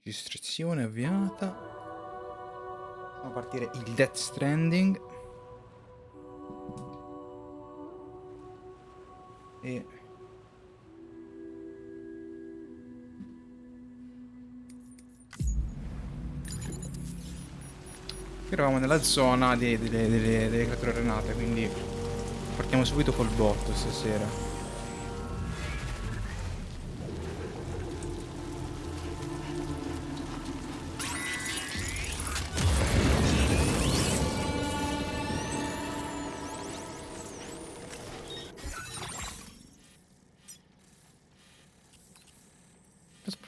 Registrazione avviata. Facciamo partire il Death Stranding. E eravamo nella zona delle creature renate, quindi partiamo subito col botto stasera.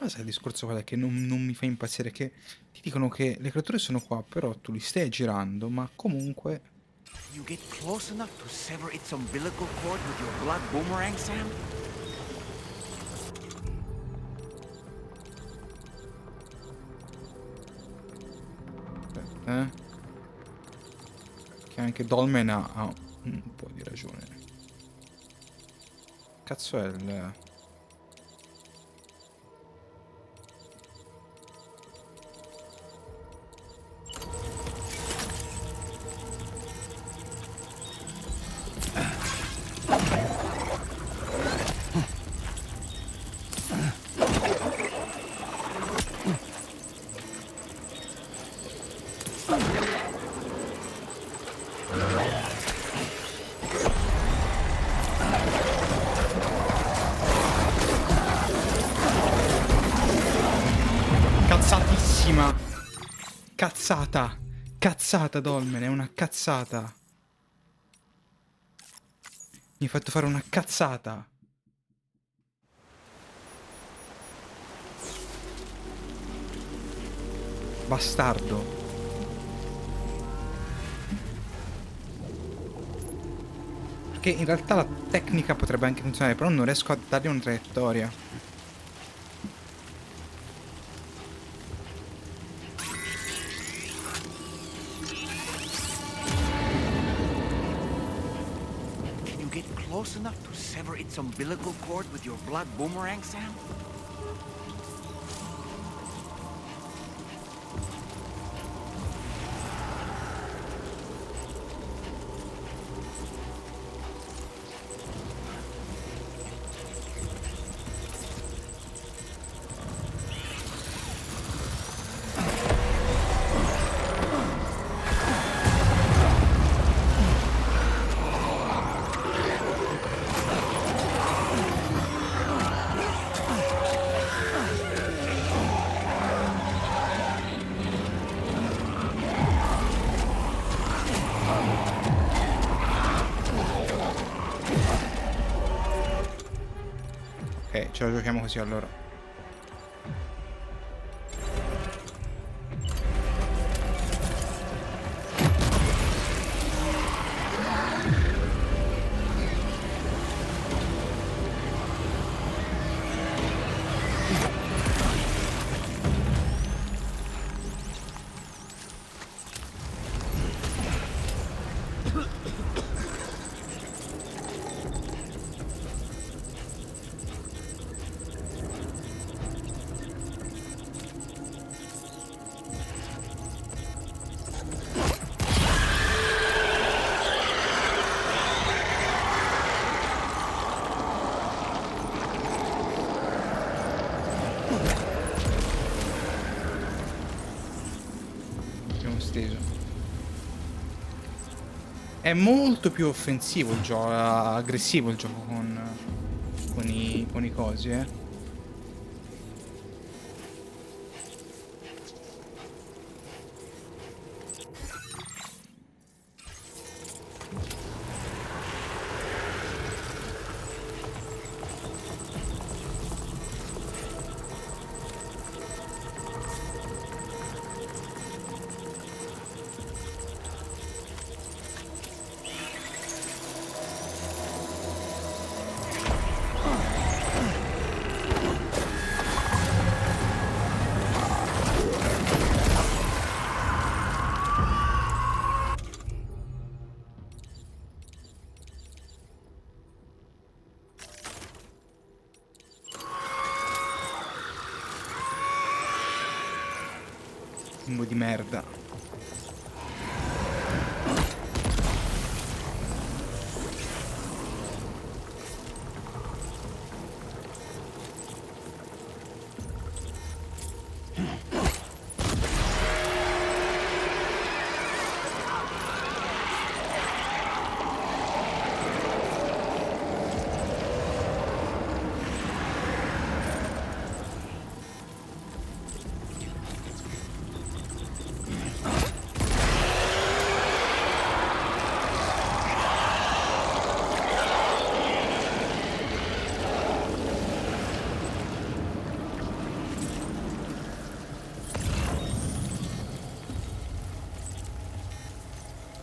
Sai, il discorso qual è che non mi fa impazzire, che ti dicono che le creature sono qua, però tu li stai girando, ma comunque... You get close enough to sever its umbilical cord with your blood boomerang, Sam? Aspetta, che anche Dolmen ha un po' di ragione. Cazzo è il... Cazzatissima! Cazzata! Cazzata, Dolmen, è una cazzata! Mi hai fatto fare una cazzata! Bastardo! Perché in realtà la tecnica potrebbe anche funzionare, però non riesco a dargli una traiettoria. Can you get close enough to sever its umbilical cord with your blood boomerang, Sam? Ok, ce la giochiamo così allora. Abbiamo steso. È molto più offensivo il gioco, aggressivo il gioco con i cosi, eh. Fungo di merda.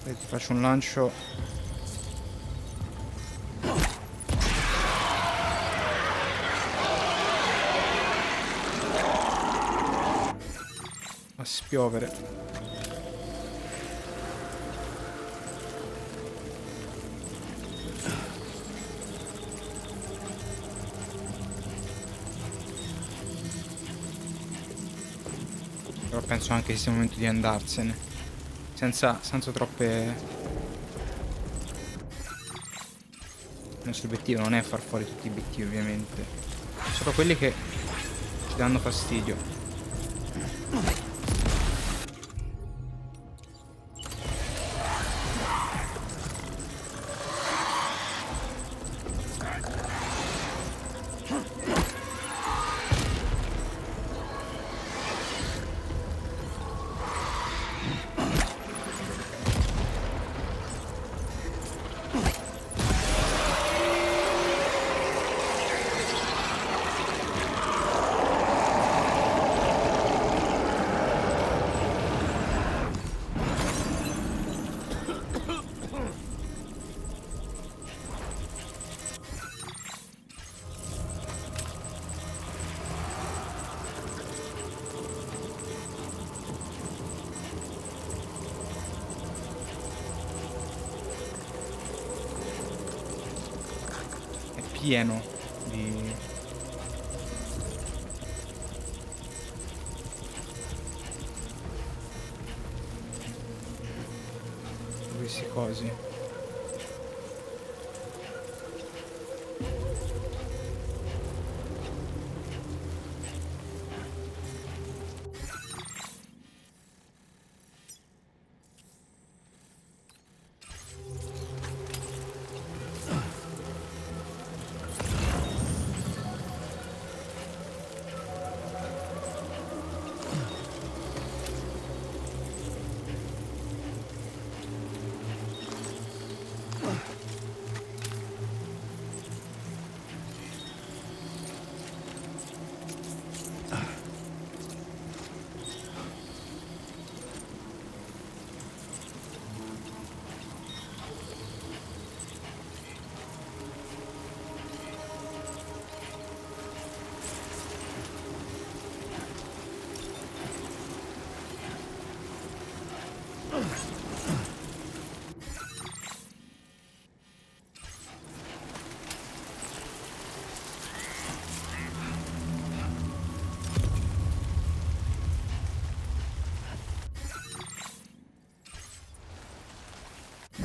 E ti faccio un lancio. A spiovere. Però penso anche che sia il momento di andarsene. Senza troppe. Il nostro obiettivo non è far fuori tutti i obiettivi, ovviamente. Solo quelli che ci danno fastidio. Pieno di questi cosi.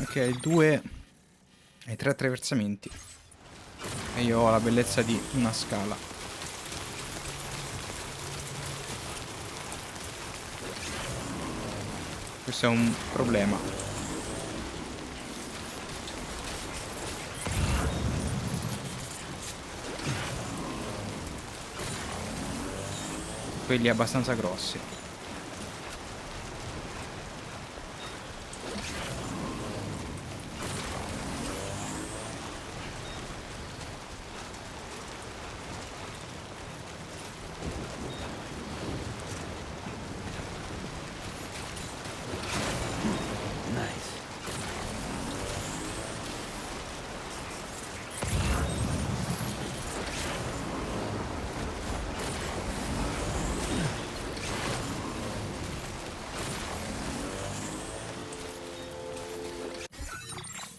Ok, 2 e 3 attraversamenti. E io ho la bellezza di una scala. Questo è un problema. Quelli abbastanza grossi.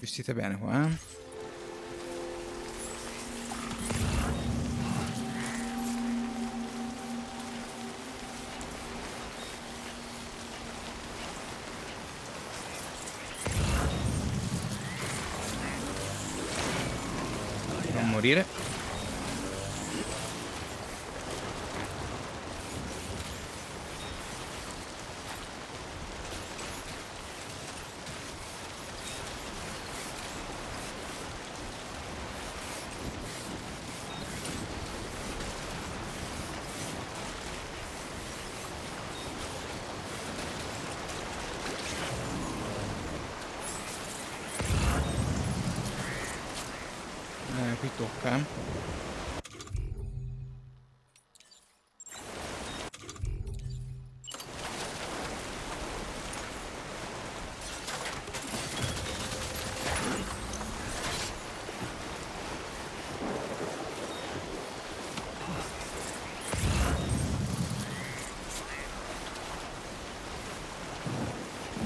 Gestite bene qua, eh. morire. Qui tocca, eh.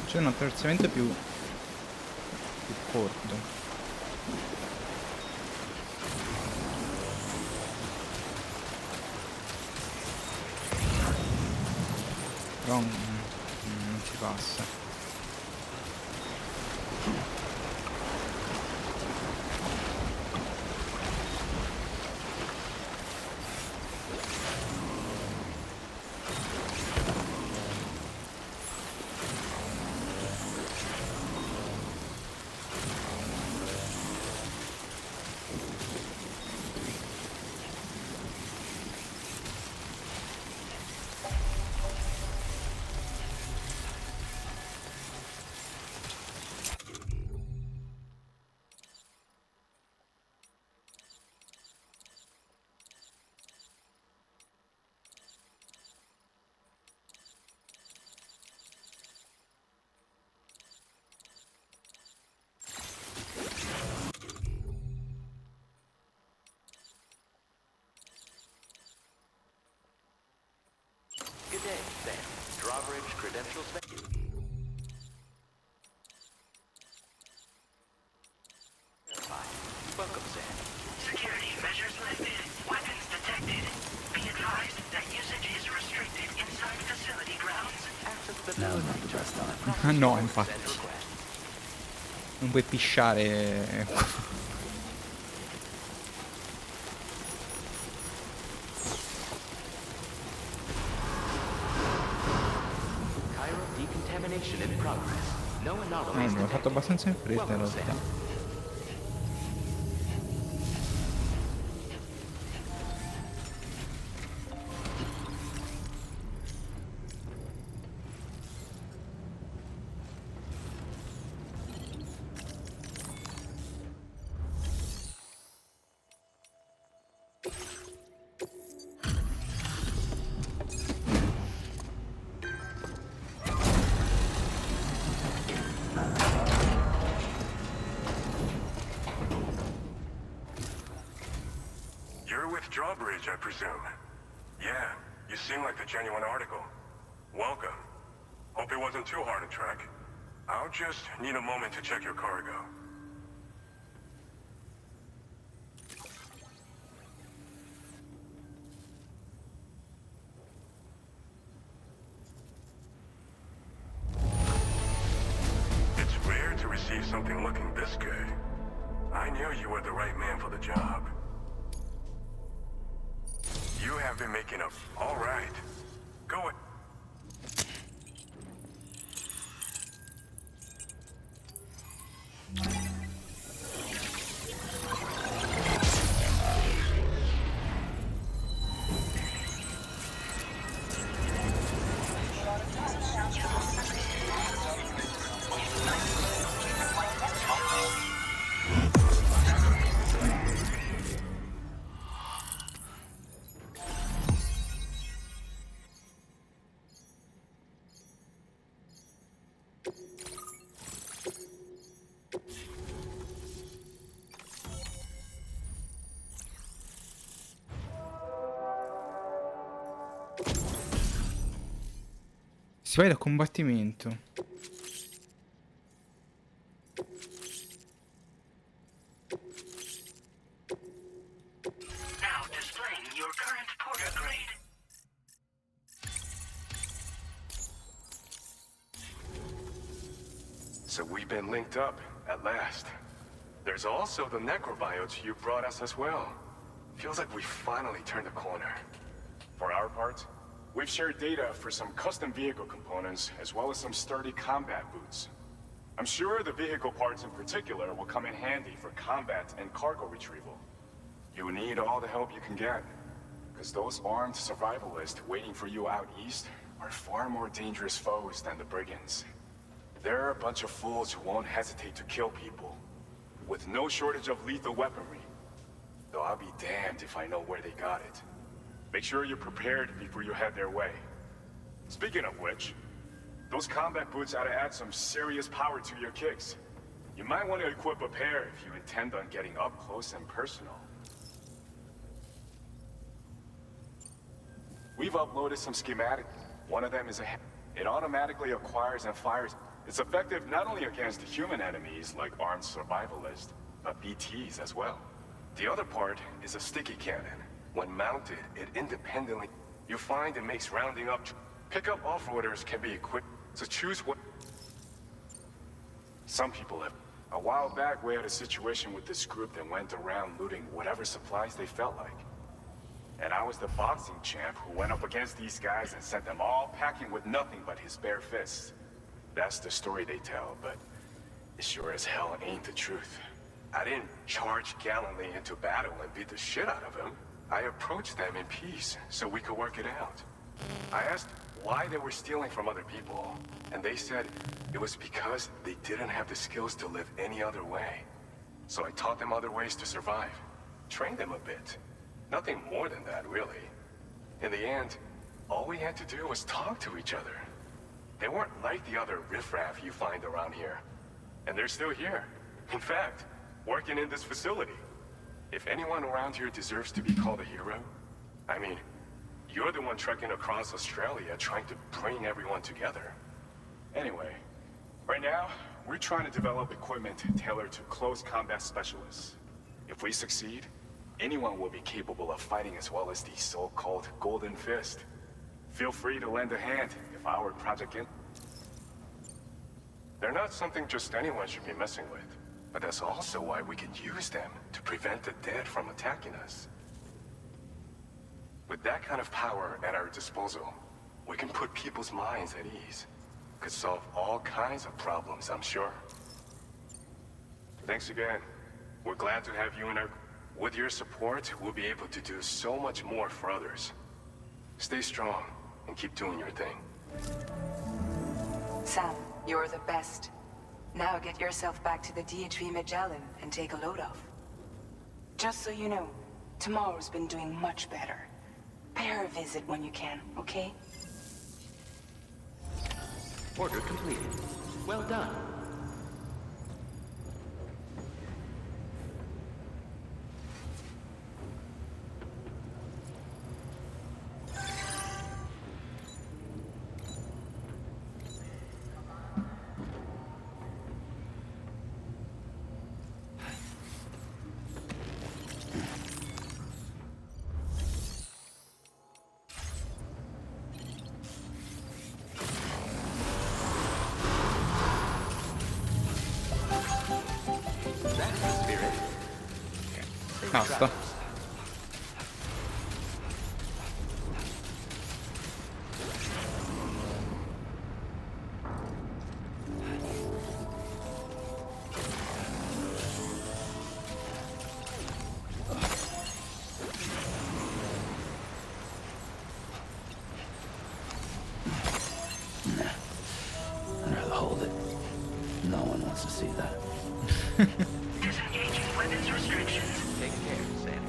C'è un attraversamento più corto. Però non si passa. Good day, Sam. Drawbridge credentials. Welcome, Sam. Security measures lifted. Weapons detected. Be advised that usage is restricted inside facility grounds. Access the facility. Ah no, infatti. Non puoi pisciare. Chiral decontamination in progress. No anomalies L'ho fatto detected. abbastanza in fretta in Welcome, realtà. Sam. You're with Drawbridge, I presume. Yeah, you seem like the genuine article. Welcome. Hope it wasn't too hard to track. I'll just need a moment to check your cargo. It's rare to receive something looking this good. I knew you were the right man for the job. You have been making up. All right. Go ahead. Si va da combattimento. Now displaying your current porter grade. So we've been linked up, at last. There's also the necrobiotes you brought us as well. Feels like we finally turned a corner. For our part, we've shared data for some custom vehicle components, as well as some sturdy combat boots. I'm sure the vehicle parts in particular will come in handy for combat and cargo retrieval. You need all the help you can get, because those armed survivalists waiting for you out east are far more dangerous foes than the brigands. They're a bunch of fools who won't hesitate to kill people, with no shortage of lethal weaponry. Though I'll be damned if I know where they got it. Make sure you're prepared before you head their way. Speaking of which, those combat boots ought to add some serious power to your kicks. You might want to equip a pair if you intend on getting up close and personal. We've uploaded some schematics. One of them is it automatically acquires and fires. It's effective not only against human enemies like armed survivalists, but BTs as well. The other part is a sticky cannon. When mounted, it independently... You'll find it makes rounding up... Pickup off-roaders can be equipped, so choose what... Some people have... A while back, we had a situation with this group that went around looting whatever supplies they felt like. And I was the boxing champ who went up against these guys and sent them all packing with nothing but his bare fists. That's the story they tell, but it sure as hell ain't the truth. I didn't charge gallantly into battle and beat the shit out of them. I approached them in peace so we could work it out. I asked why they were stealing from other people, and they said it was because they didn't have the skills to live any other way. So I taught them other ways to survive, trained them a bit. Nothing more than that, really. In the end, all we had to do was talk to each other. They weren't like the other riffraff you find around here. And they're still here. In fact, working in this facility. If anyone around here deserves to be called a hero, I mean, you're the one trekking across Australia trying to bring everyone together. Anyway, right now, we're trying to develop equipment tailored to close combat specialists. If we succeed, anyone will be capable of fighting as well as the so-called Golden Fist. Feel free to lend a hand if our project in. They're not something just anyone should be messing with, but that's also why we can use them to prevent the dead from attacking us. With that kind of power at our disposal, we can put people's minds at ease. Could solve all kinds of problems, I'm sure. Thanks again. We're glad to have you in our... With your support, we'll be able to do so much more for others. Stay strong and keep doing your thing. Sam, you're the best. Now get yourself back to the DHV Magellan and take a load off. Just so you know, tomorrow's been doing much better. Pay her a visit when you can, okay? Order completed. Well done. Basta. I'd rather hold it. No one wants to see that. Disengaging weapons restrictions. Take care, Sam.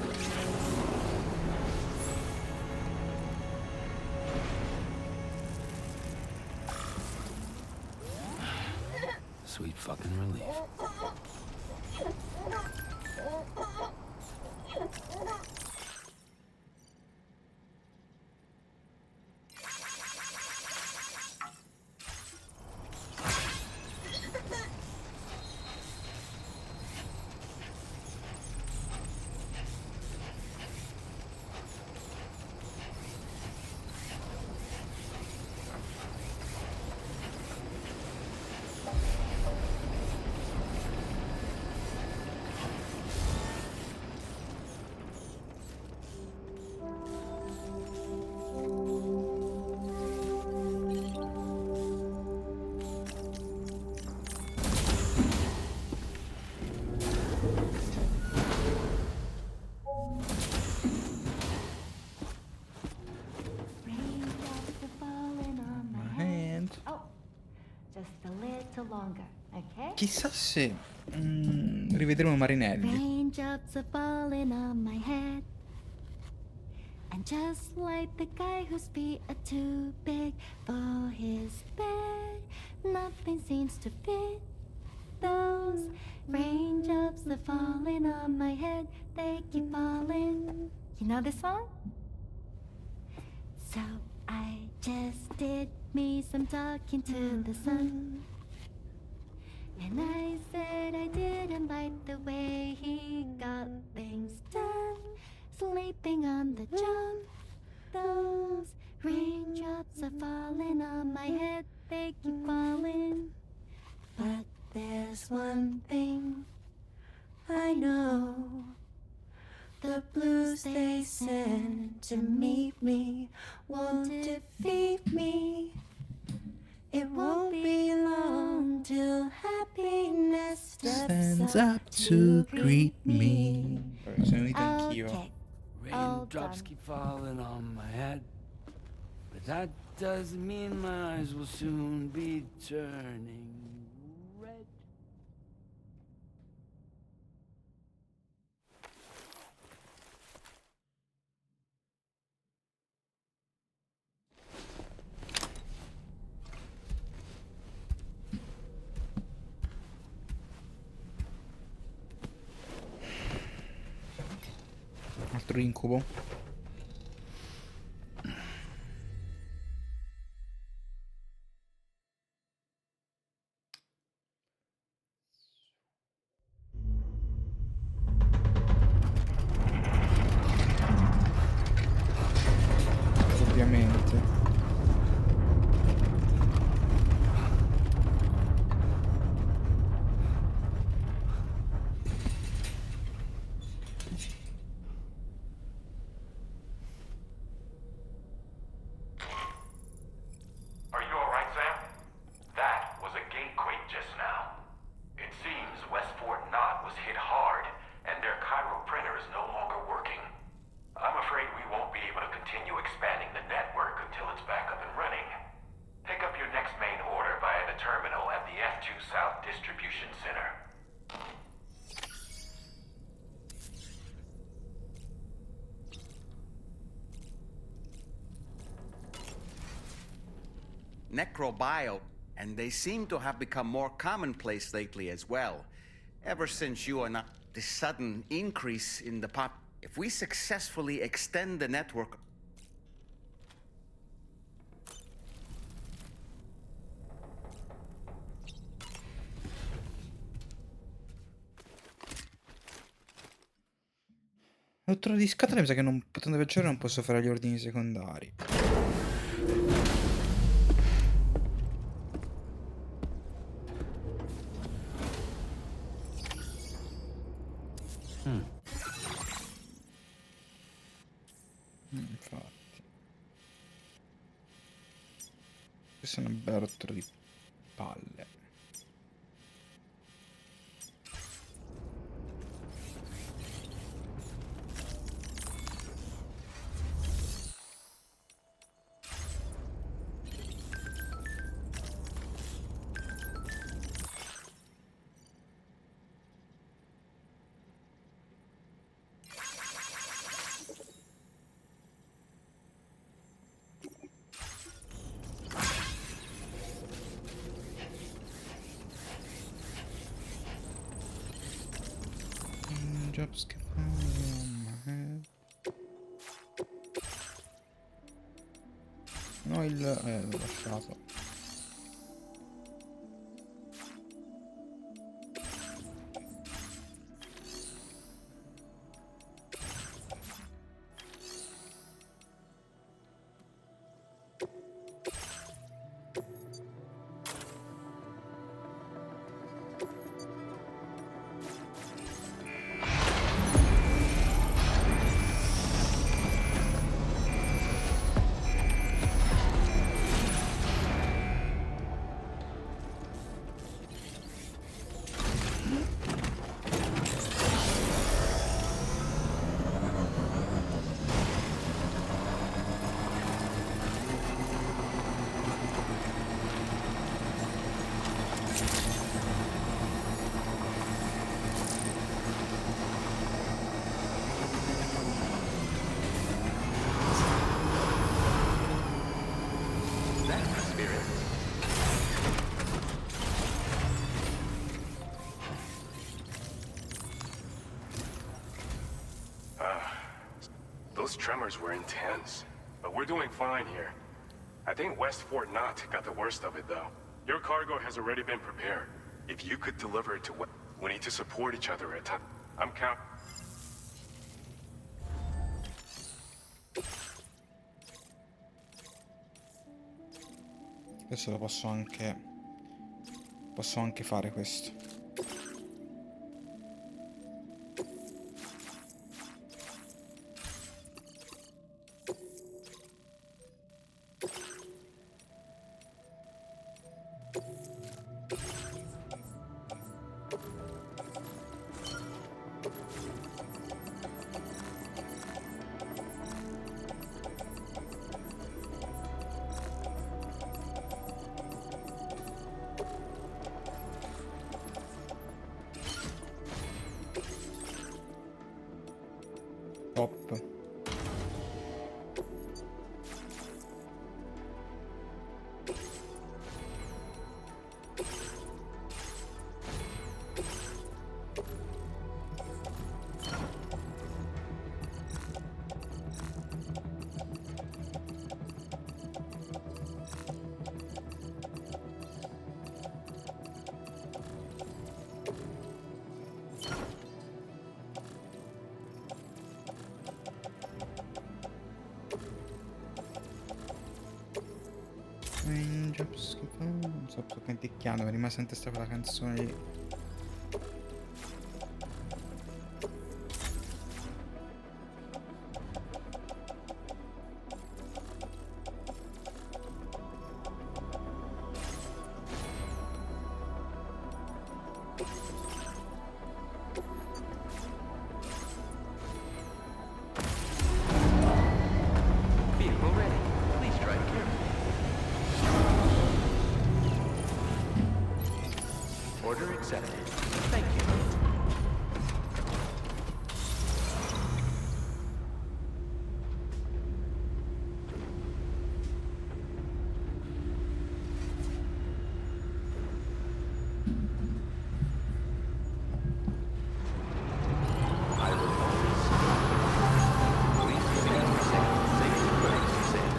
Sweet fucking relief. little longer, okay? Chissà se rivedremo Marinelli. Raindrops are falling on my head. And just like the guy whose feet are too big for his bed, nothing seems to fit. Those raindrops are falling on my head, they keep falling. You know this song? So I just did me some talking to the sun. And I said I didn't like the way he got things done. Sleeping on the job. Those raindrops are falling on my head, they keep falling. But there's one thing I know. The blues they send to meet me won't defeat me. It won't be long till happiness steps up to greet me. Sono unito anch'io. Okay. Raindrops keep falling on my head, but that doesn't mean my eyes will soon be turning red. Altro incubo. Ovviamente. Are you alright, Sam? That was a gatequake just now. It seems Westport Knot was hit hard, and their Cairo printer is no longer working. I'm afraid we won't be able to continue expanding the network until it's back up and running. Pick up your next main order via the terminal at the F2 South Distribution Center. Necrobio, and they seem to have become more commonplace lately as well. Ever since you and the sudden increase in the pop. If we successfully extend the network. Rottura di scatola, mi sa che non potendo viaggiare non posso fare gli ordini secondari. Infatti. Questa è una bella rottura di palle. Jobs che no, l'ho lasciato. spirit. Those tremors were intense, but we're doing fine here. I think West Fort Knot got the worst of it, though. Your cargo has already been prepared. If you could deliver it to West, we need to support each other at time. I'm count. Questo lo posso anche... Posso anche fare questo. Top. Non so, sto canticchiando, mi è rimasta in testa quella canzone lì. Vehicle ready. Please drive carefully. Order accepted. Thank you. I will always. Please remain safe and close to safe.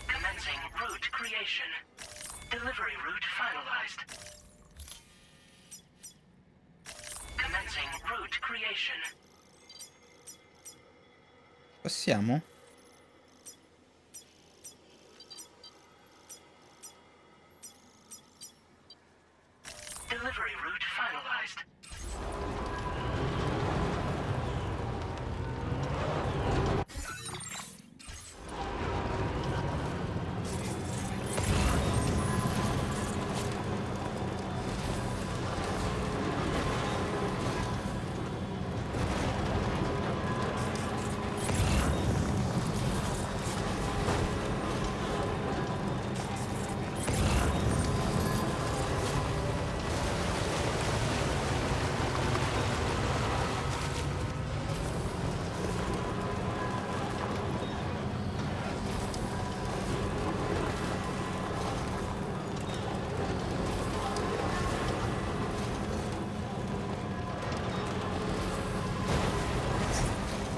Commencing route creation. Delivery route finalized. Commencing route creation. Passiamo? Delivery route finalized.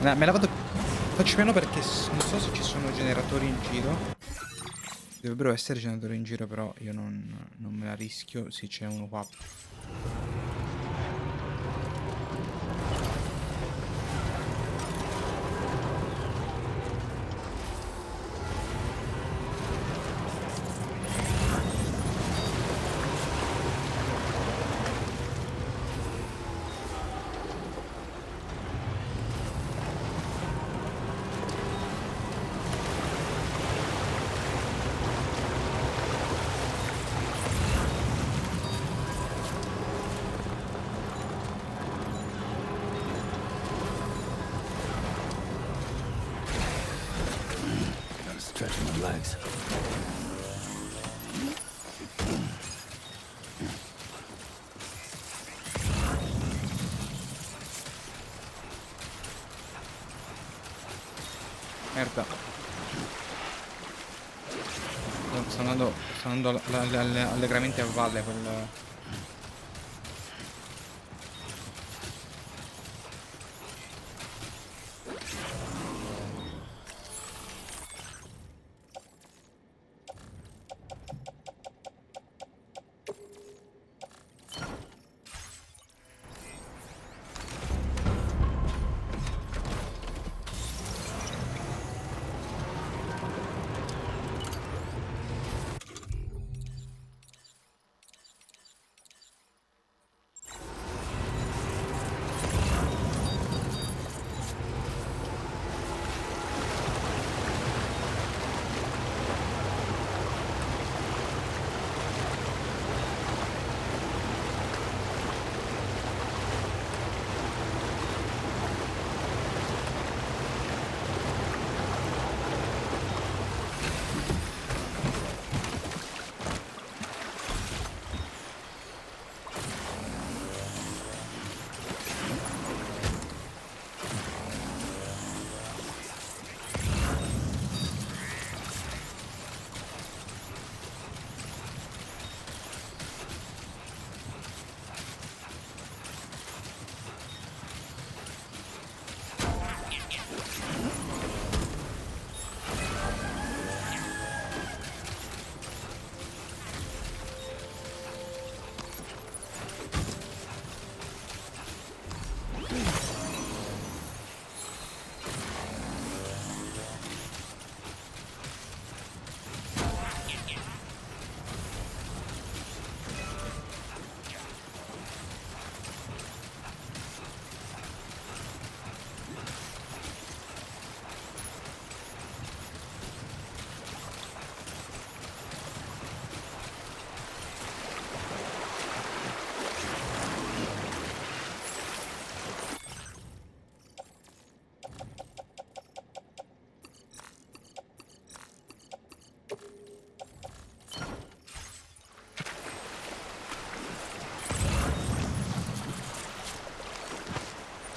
Me la vado... Faccio piano perché non so se ci sono generatori in giro. Dovrebbero essere generatori in giro, però io non me la rischio. Sì, c'è uno qua. Merda. Sta andando allegramente a valle quel...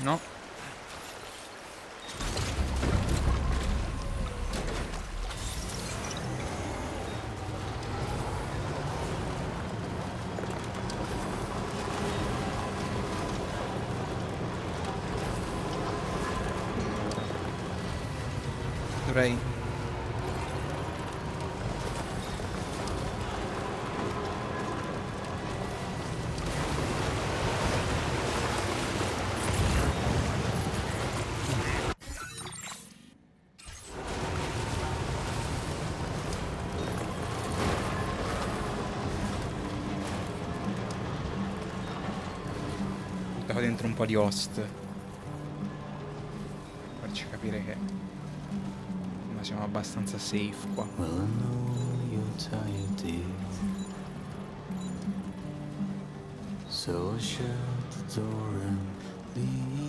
No. Dovrei... buttavo dentro un po' di host. Farci capire che... ma siamo abbastanza safe qua. Well, I know you're tired, dear. So I'll shut the door and leave.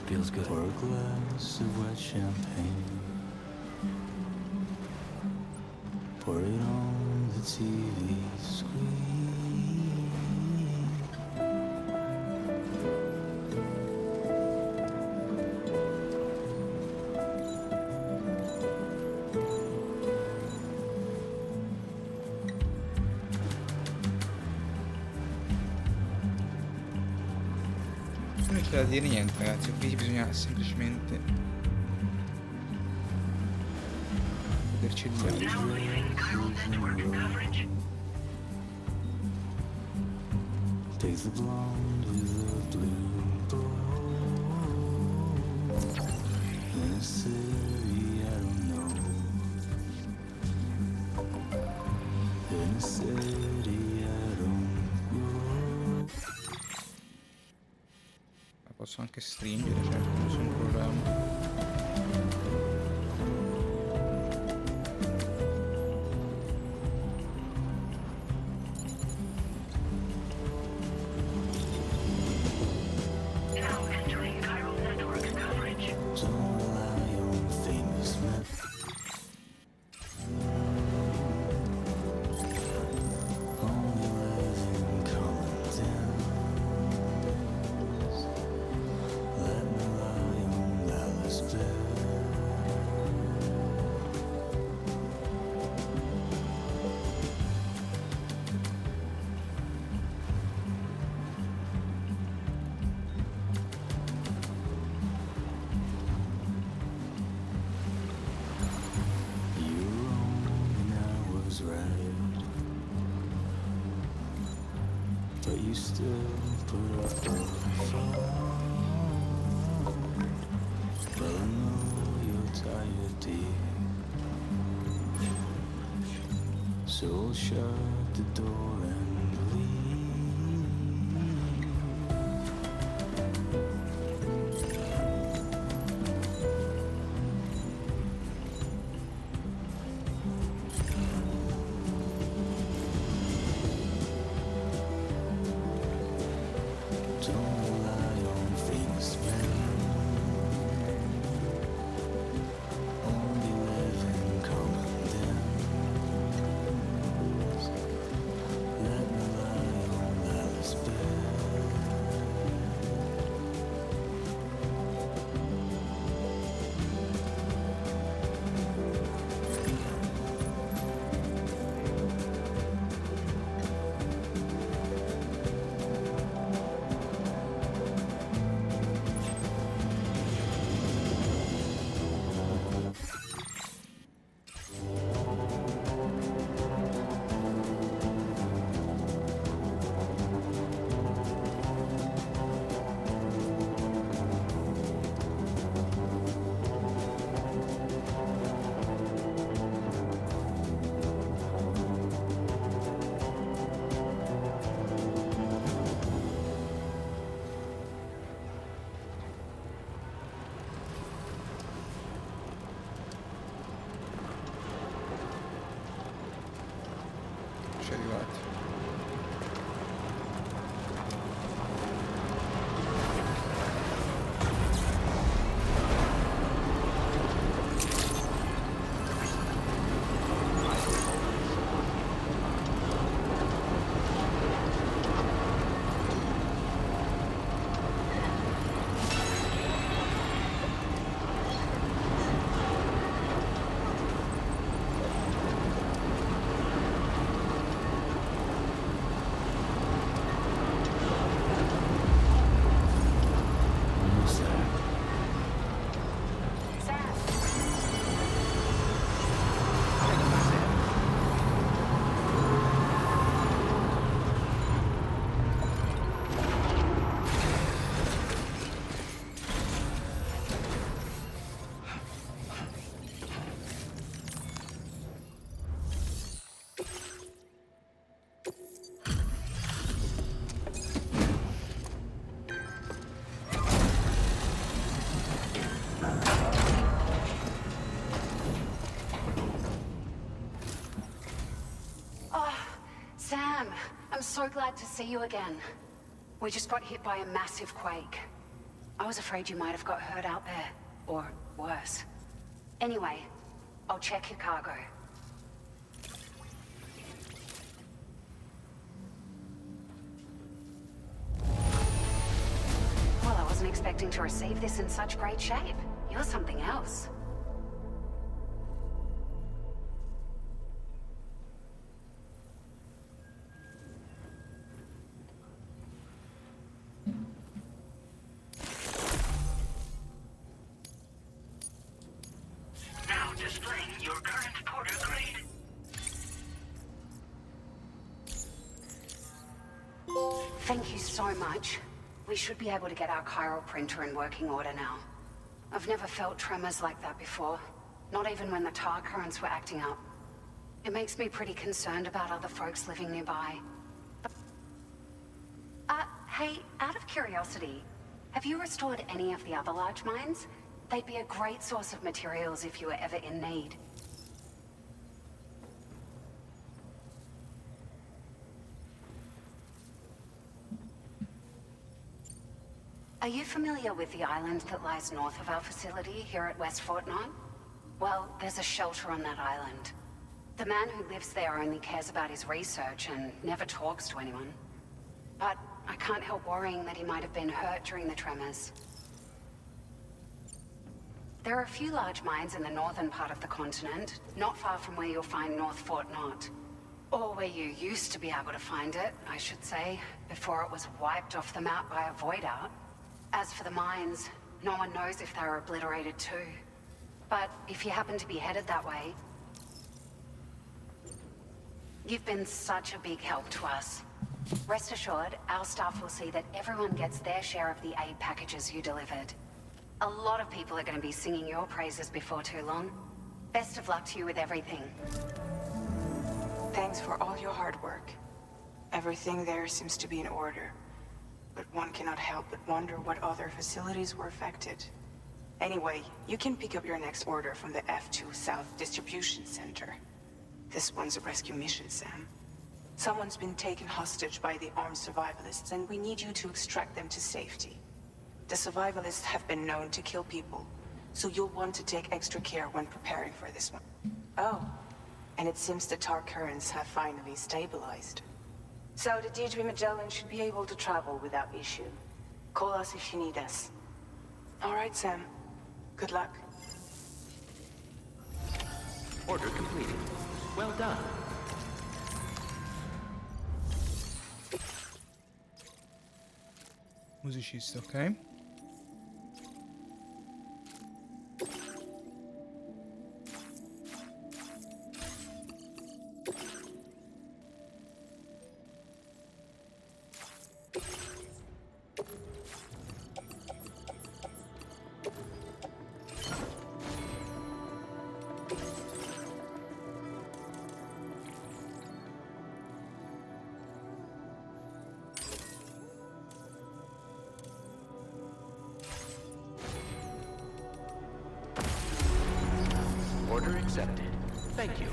Feels good. Pour a glass of wet champagne. Pour it on the TV screen. Non c'è da dire niente, ragazzi, qui bisogna semplicemente vederci il Take the blonde with the blue bow. In a city I don't know. In a city I don't know. La posso anche stringere, certo, nessun problema. Don't rely on famous men. Only live in common dance. Let me lie on Dallas bed. but you still put up the phone. Well, I know you're tired, dear, so I'll shut the door and leave. Don't rely on things, man. Only live in common dens. Let me lie on Alice bed. Ci arrivati. Almost there. Sam, I'm so glad to see you again. We just got hit by a massive quake. I was afraid you might have got hurt out there, or worse. Anyway, I'll check your cargo. Well, I wasn't expecting to receive this in such great shape. You're something else. Now displaying your current porter grade. Thank you so much. We should be able to get our chiral printer in working order now. I've never felt tremors like that before, not even when the tar currents were acting up. It makes me pretty concerned about other folks living nearby. Hey, out of curiosity, have you restored any of the other large mines? They'd be a great source of materials if you were ever in need. Are you familiar with the island that lies north of our facility here at West Fort Knot? Well, there's a shelter on that island. The man who lives there only cares about his research and never talks to anyone. But I can't help worrying that he might have been hurt during the tremors. There are a few large mines in the northern part of the continent, not far from where you'll find North Fort Knot. Or where you used to be able to find it, I should say, before it was wiped off the map by a void out. As for the mines, no one knows if they were obliterated too. But if you happen to be headed that way, you've been such a big help to us. Rest assured, our staff will see that everyone gets their share of the aid packages you delivered. A lot of people are going to be singing your praises before too long. Best of luck to you with everything. Thanks for all your hard work. Everything there seems to be in order. But one cannot help but wonder what other facilities were affected. Anyway, you can pick up your next order from the F2 South Distribution Center. This one's a rescue mission, Sam. Someone's been taken hostage by the armed survivalists, and we need you to extract them to safety. The survivalists have been known to kill people, so you'll want to take extra care when preparing for this one. Oh, and it seems the tar currents have finally stabilized. So the D3 Magellan should be able to travel without issue. Call us if you need us. All right, Sam. Good luck. Order completed. Well done. Musicista, ok. Order accepted. Thank you.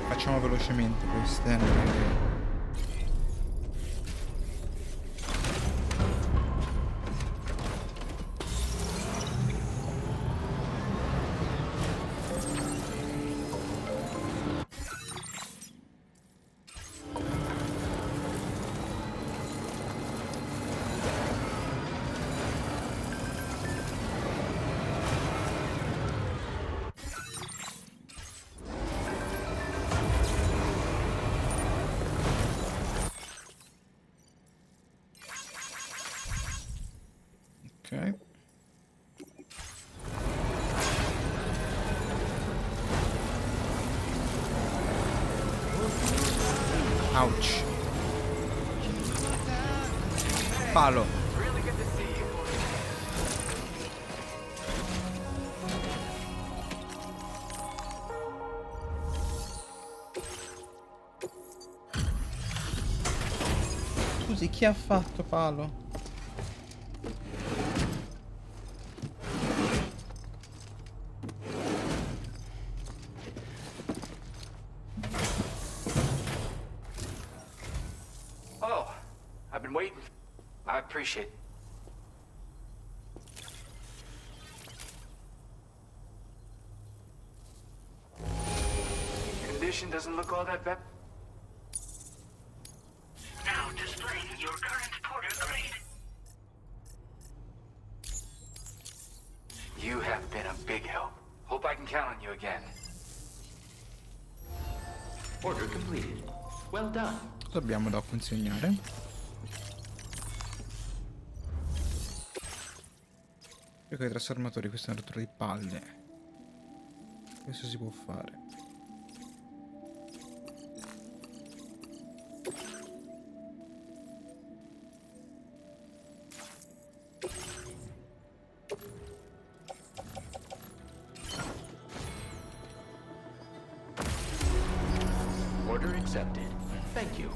Facciamo velocemente queste. Non è che- Ok. Ouch. Palo. Scusi, chi ha fatto palo? Oh, I've been waiting. I appreciate it. Condition doesn't look all that bad. Now displaying your current porter grade. You have been a big help. Hope I can count on you again. Order completed. Well done. Cosa abbiamo da consegnare? Ecco i trasformatori, questo è un rotolo di palle. Questo si può fare. Order accepted. Thank you.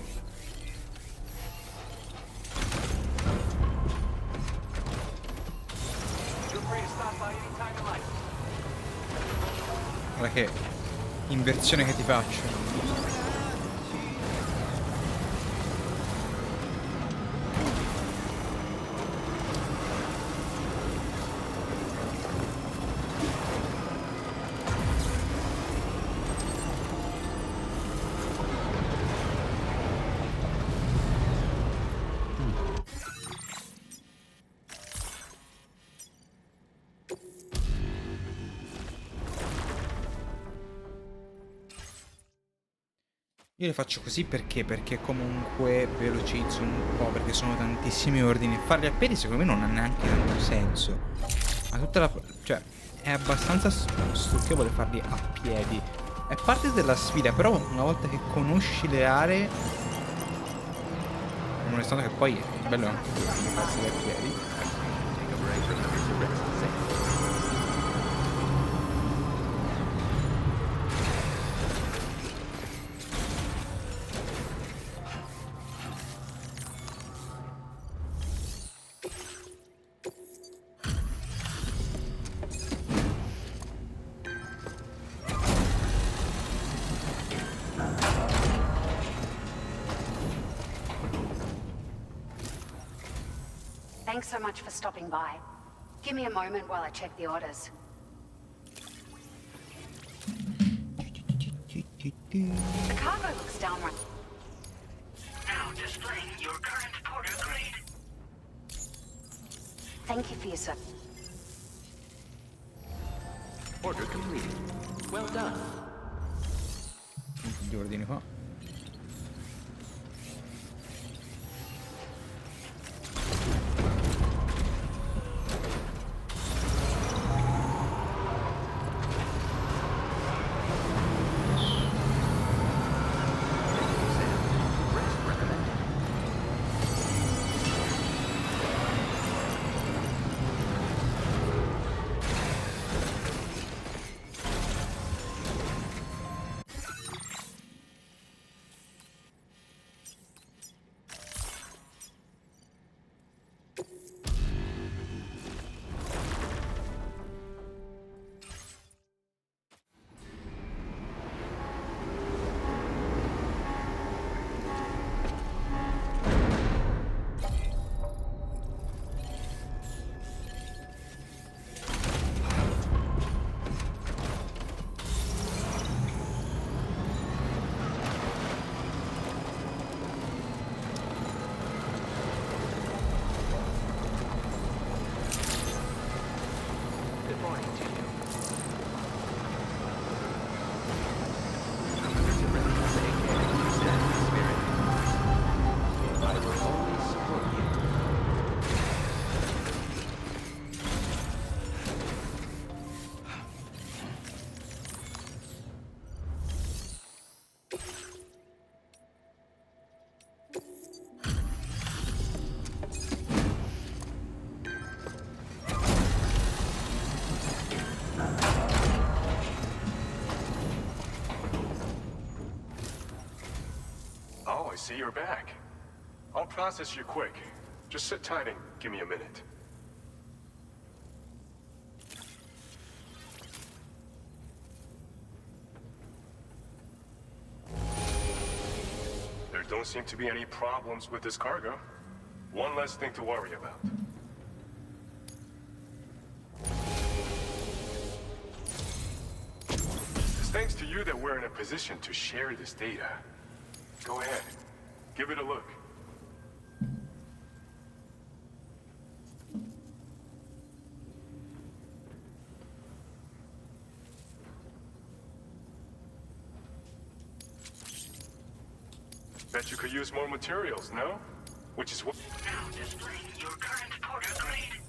Feel free to stop by any time you like. Guarda che inversione che ti faccio. Io le faccio così perché? Perché comunque velocizzo un po', perché sono tantissimi ordini. Farli a piedi secondo me non ha neanche tanto senso. Ma tutta la... cioè, è abbastanza stucchevole farli a piedi. È parte della sfida, però una volta che conosci le aree... non restando che poi è bello anche farsi a piedi. Take a break from the rest. Thanks so much for stopping by. Give me a moment while I check the orders. The cargo looks downright. Now displaying your current porter grade. Thank you for your service. Order completed. Well done. Gli ordini qua. Good morning to you. I will always support you. Oh, I see you're back. I'll process you quick. Just sit tight and give me a minute. There don't seem to be any problems with this cargo. One less thing to worry about. It's thanks to you that we're in a position to share this data. Go ahead. Give it a look. Bet you could use more materials, no? Which is what... Now displaying your current porter grade.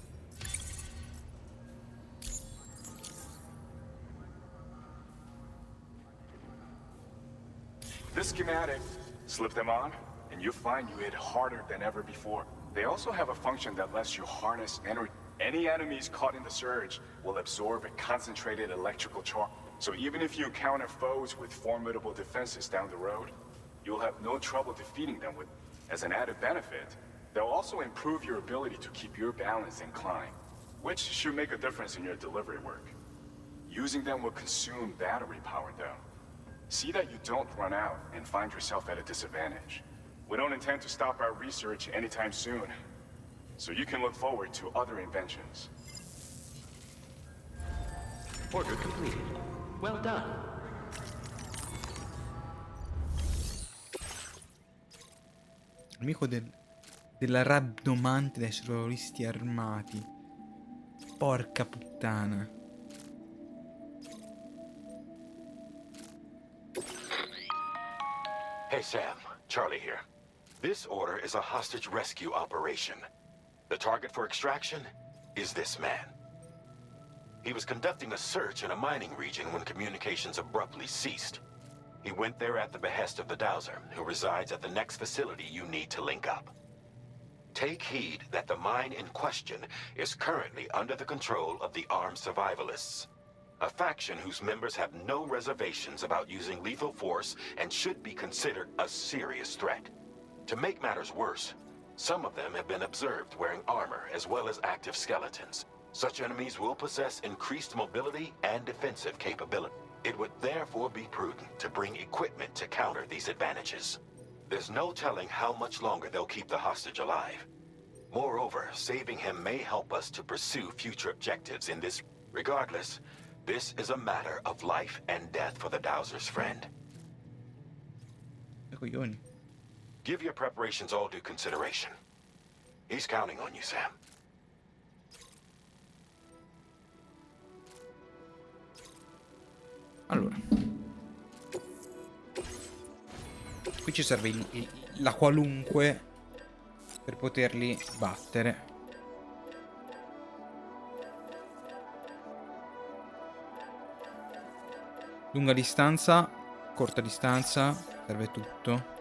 This schematic, slip them on, and you'll find you hit harder than ever before. They also have a function that lets you harness energy. Any enemies caught in the surge will absorb a concentrated electrical charge. So even if you encounter foes with formidable defenses down the road, you'll have no trouble defeating them with. As an added benefit, they'll also improve your ability to keep your balance and climb, which should make a difference in your delivery work. Using them will consume battery power, though. See that you don't run out and find yourself at a disadvantage. We don't intend to stop our research anytime soon, so you can look forward to other inventions. Order completed. Well done. Amico della rabdomante dai terroristi armati. Porca puttana. Hey Sam, Charlie here. This order is a hostage rescue operation. The target for extraction is this man. He was conducting a search in a mining region when communications abruptly ceased. He went there at the behest of the Dowser, who resides at the next facility you need to link up. Take heed that the mine in question is currently under the control of the armed survivalists, a faction whose members have no reservations about using lethal force and should be considered a serious threat. To make matters worse, some of them have been observed wearing armor as well as active skeletons. Such enemies will possess increased mobility and defensive capability. It would therefore be prudent to bring equipment to counter these advantages. There's no telling how much longer they'll keep the hostage alive. Moreover, saving him may help us to pursue future objectives in this. Regardless, this is a matter of life and death for the Dowser's friend. Coglioni. Give your preparations all due consideration. He's counting on you, Sam. Allora, qui ci serve la qualunque per poterli battere. Lunga distanza, corta distanza, serve tutto.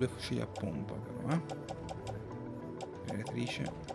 Due fucili a pompa però, Creatrice.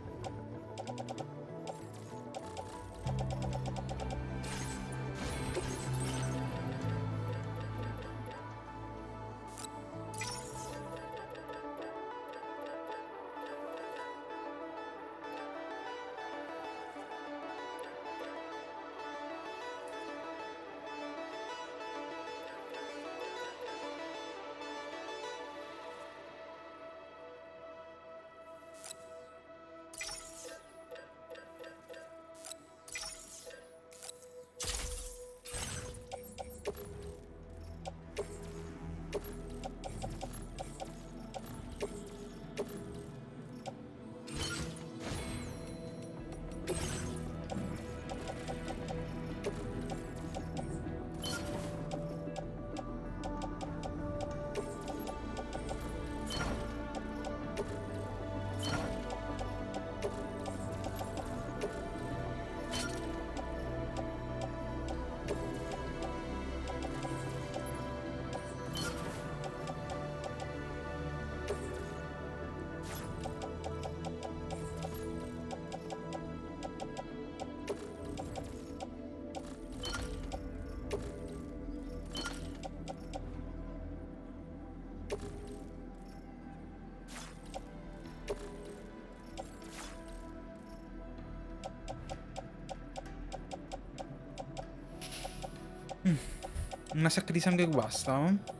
Una sacca di sangue basta, oh?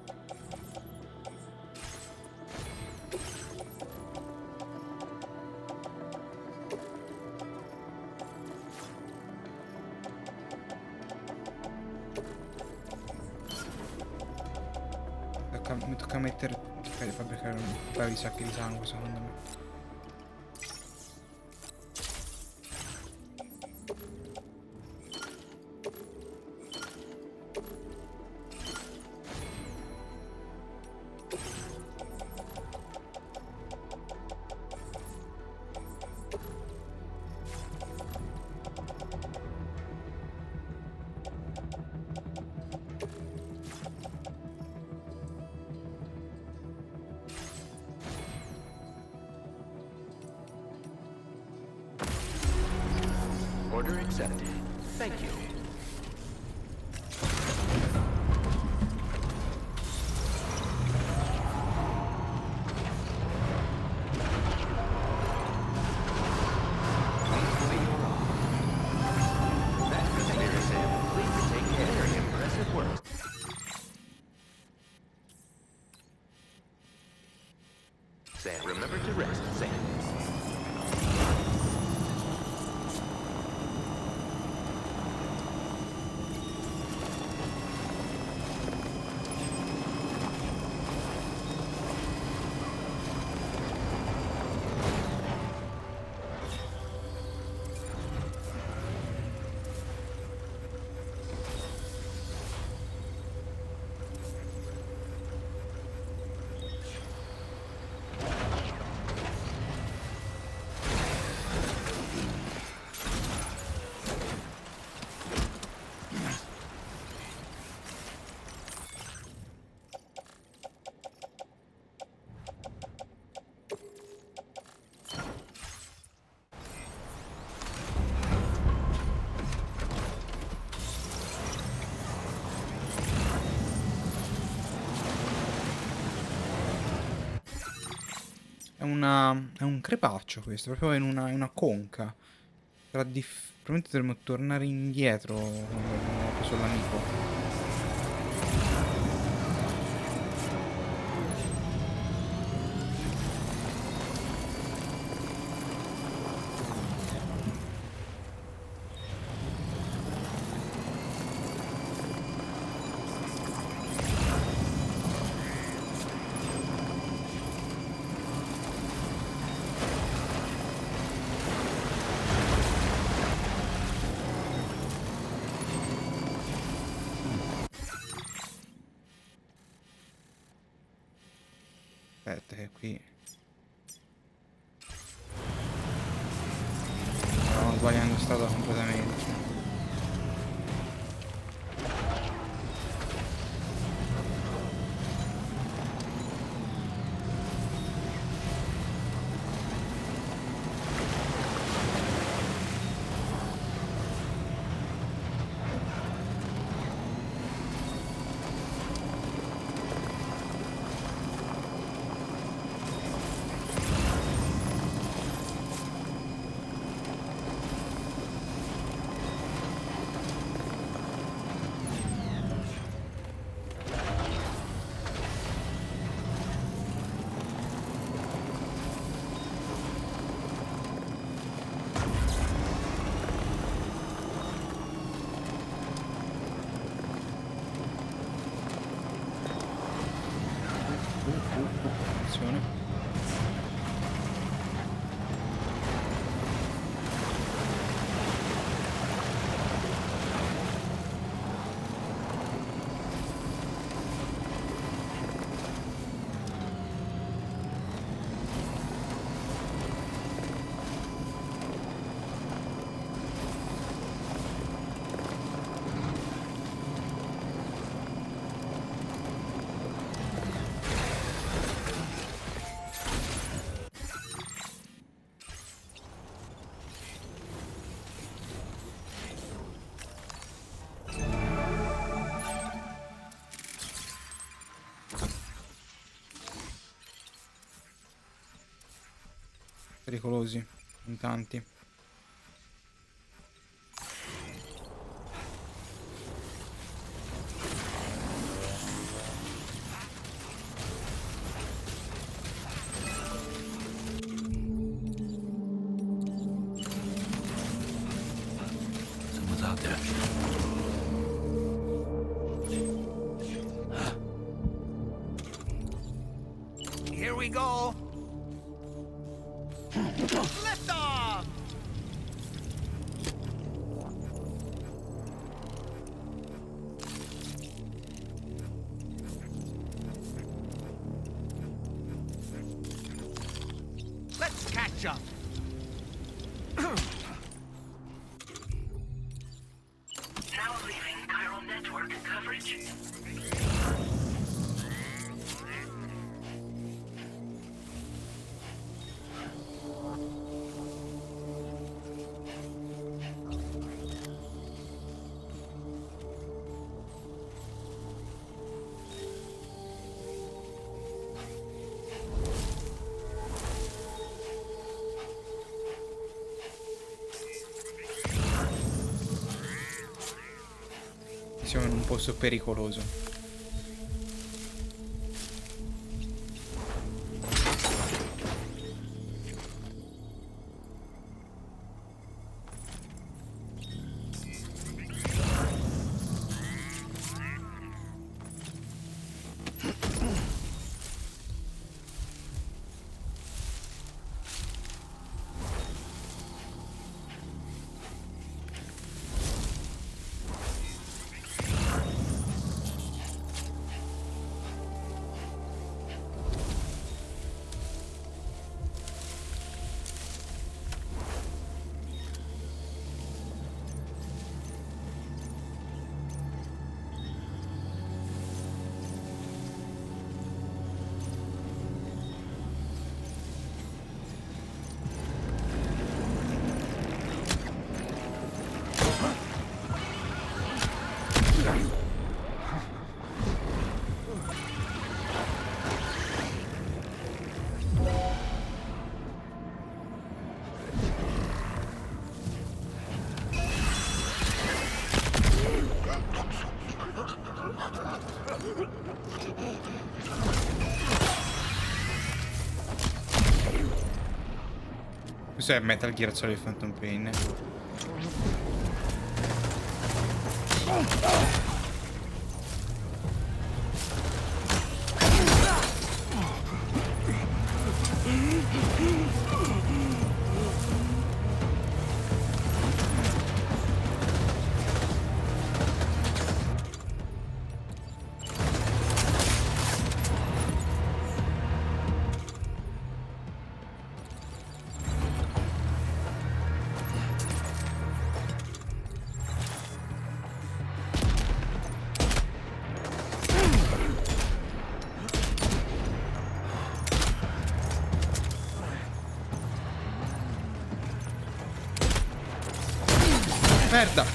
mi tocca mettere. Cercare di fabbricare un paio di sacchi di sangue, secondo me. Order accepted. Thank you. Sam, remember to rest, Sam. È un crepaccio questo, proprio in una conca. Probabilmente dovremmo tornare indietro quando abbiamo preso l'amico. Aspetta che qui... Stavamo sbagliando strada completamente. Attenzione. Pericolosi, in tanti. Someone's out there. we go. Lift off. Let's catch up. Now leaving chiral network coverage. Siamo in un posto pericoloso. Questo è Metal Gear Solid Phantom Pain. Merda!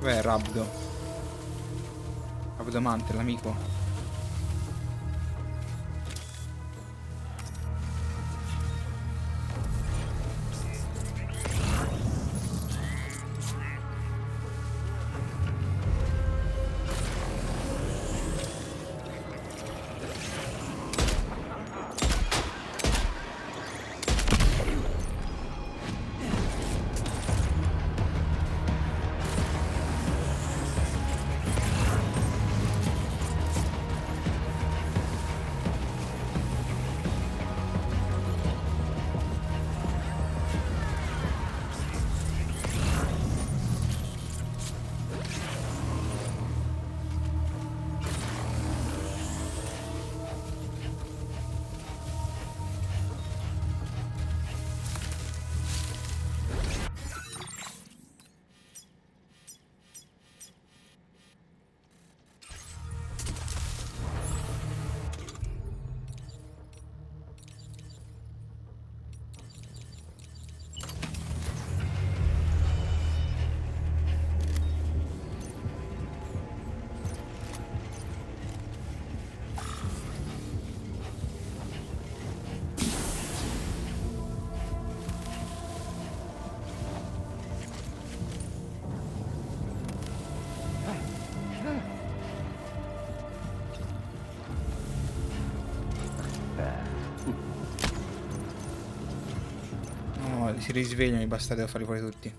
Ok, dov'è Rabdo? Rabdomante, l'amico. si risvegliano i bastardi, devo farli fuori tutti.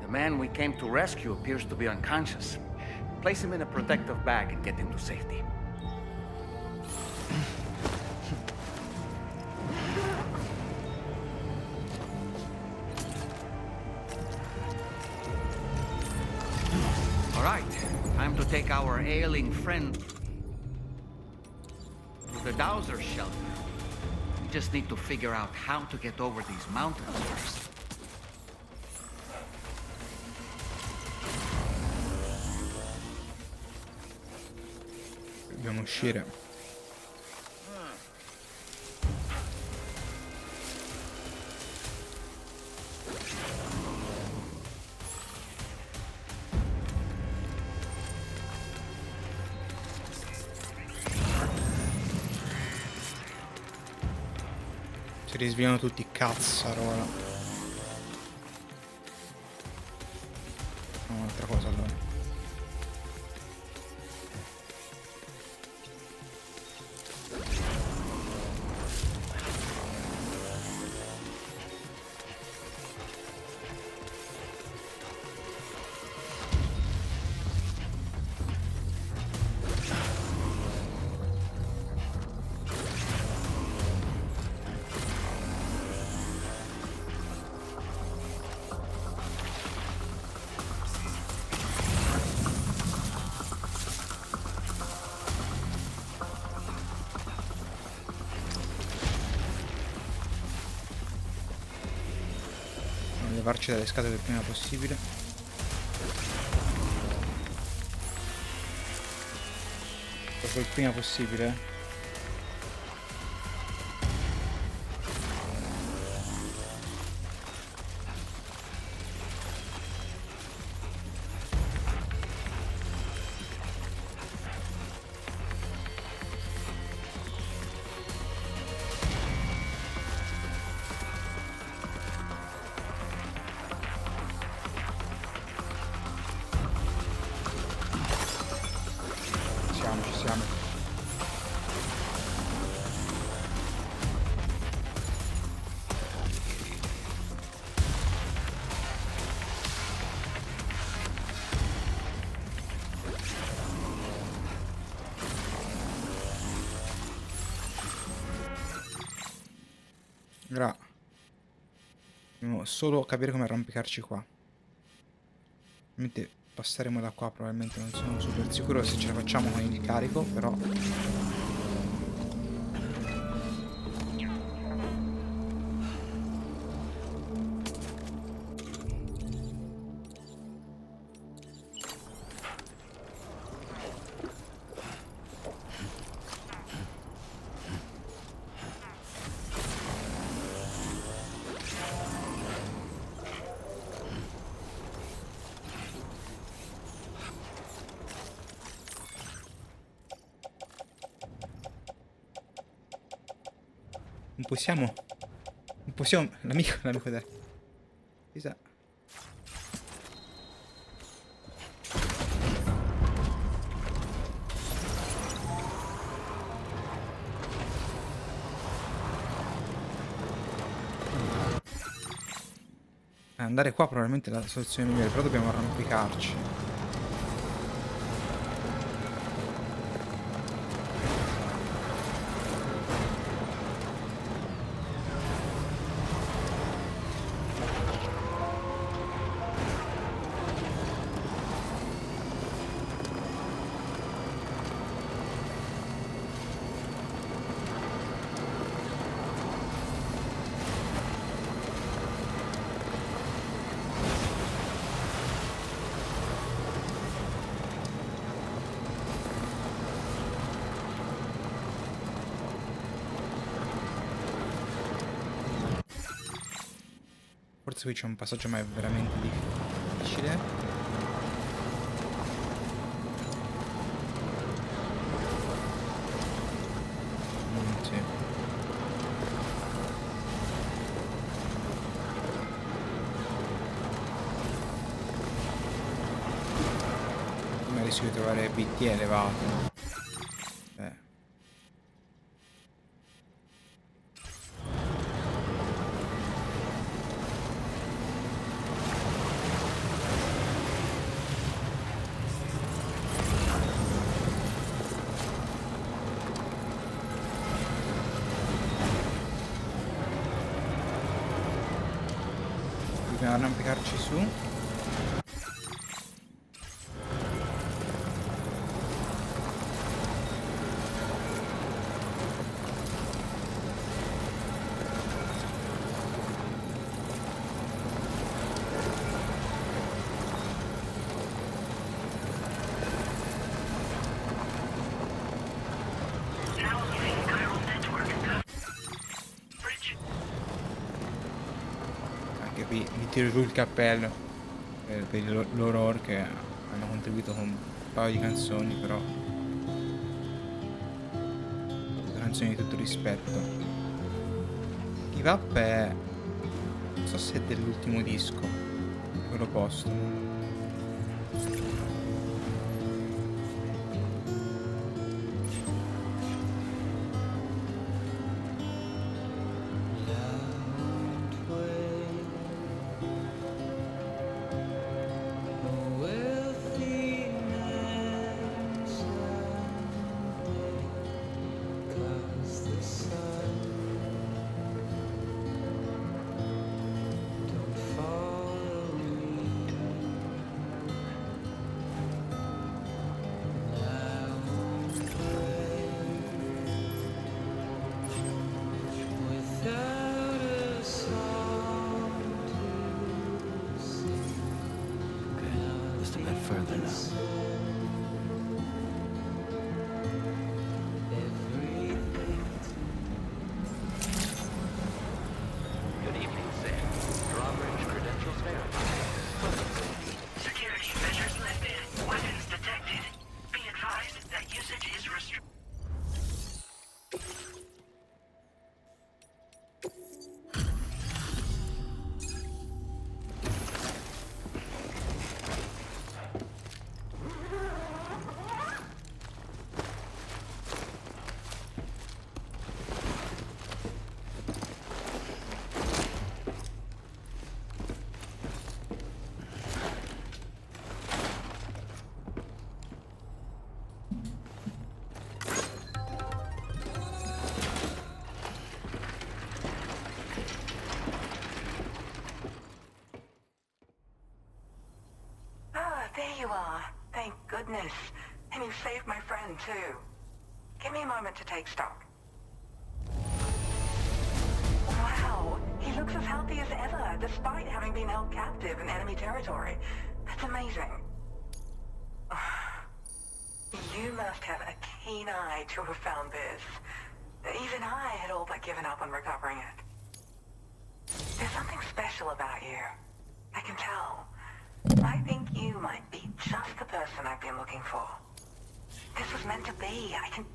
The man we came to rescue appears to be unconscious. Place him in a protective bag and get him to safety. All right, time to take our ailing friend to the Dowser shelter. We just need to figure out how to get over these mountains first. Dobbiamo uscire. Si risvegliano tutti, cazzarola. No, un'altra cosa allora. Levarci dalle scatole il prima possibile. Proprio il prima possibile. Ci siamo. Gra. Dobbiamo solo capire come arrampicarci qua. Ovviamente passeremo da qua, probabilmente non sono super sicuro se ce la facciamo con il carico, però non possiamo, l'amico del... Chissà. Andare qua probabilmente è la soluzione migliore, però dobbiamo arrampicarci. Forse qui c'è un passaggio ma è veramente difficile. Sì. Prima rischio di trovare BT elevato. Dobbiamo arrampicarci su. Qui mi tiro giù il cappello per loro che hanno contribuito con un paio di canzoni, però canzoni di tutto rispetto. Give Up è, non so se è dell'ultimo disco, quello postumo. Further now. Good evening, Sam. Drawbridge credentials verified. Security measures lifted. Weapons detected. Be advised that usage is restricted. There you are. Thank goodness. And you saved my friend, too. Give me a moment to take stock. Wow, he looks as healthy as ever, despite having been held captive in enemy territory. That's amazing. You must have a keen eye to have found this. Even I had all but given up on recovering it. There's something special about you. I can tell. I think you might be just the person I've been looking for. This was meant to be. I can...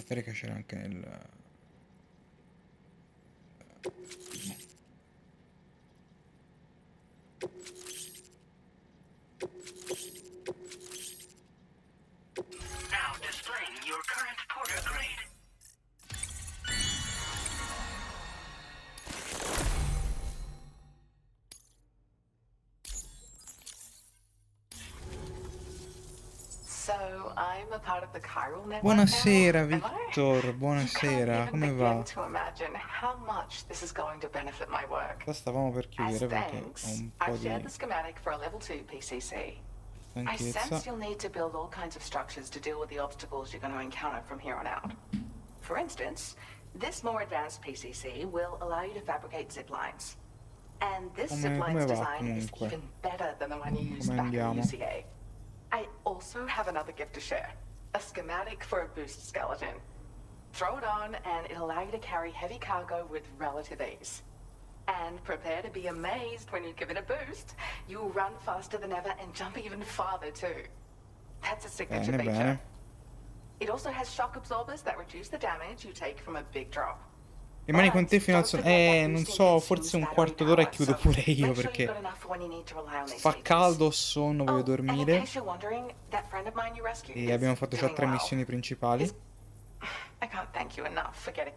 Sapere che c'era anche nel... Now displaying your current porter grade. So, I'm a part of the chiral network Buonasera now, am I? Victor, buonasera, You can't come even va? begin to imagine how much this is going to benefit my work. Qua stavamo per As chiudere perché ho thanks, un po' I've shared di the schematic for a level 2 PCC. I sense stanchezza. you'll need to build all kinds of structures to deal with the obstacles you're going to encounter from here on out. For instance, this more advanced PCC will allow you to fabricate zip lines. And this zip Come line's va design is comunque? even better than the one you used Come back andiamo? in the UCA. I also have another gift to share. A schematic for a boost skeleton. Throw it on and it'll allow you to carry heavy cargo with relative ease. And prepare to be amazed when you give it a boost. You'll run faster than ever and jump even farther too. That's a signature Bene, feature. bene. It also has shock absorbers that reduce the damage you take from a big drop. Rimani con te fino al sonno. Non so, forse un quarto d'ora e chiudo pure io perché fa caldo, ho sonno, voglio dormire. E abbiamo fatto già 3 missioni principali. I can't thank you enough for getting.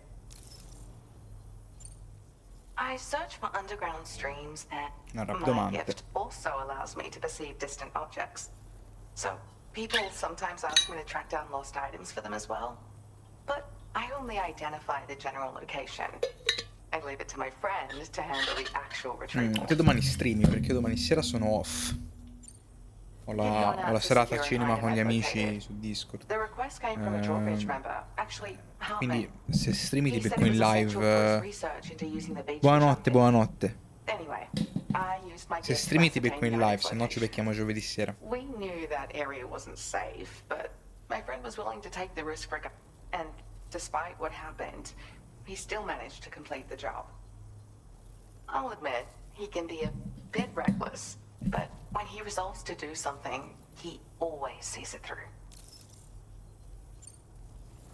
I search for underground streams that my Rapdomante. gift also allows me to perceive distant objects. So people sometimes ask me to track down lost items for them as well. But I only identify the general location. I leave it to my friend to handle the actual retrieval. Te domani streami perché io domani sera sono off. Ho la serata a cinema con gli amici su Discord. The request came from a drawbridge member. Actually, Quindi Hartman. se streami ti He said becco it in was essential for his live. research into using the beach Buonanotte, buonanotte. Anyway, I used my Se gift to streami ti becco ascertain in the live, se no ci location. becchiamo giovedì sera. We knew that area wasn't safe, but my friend was willing to take the risk for and despite what happened, he still managed to complete the job. I'll admit, he can be a bit reckless, but when he resolves to do something, he always sees it through.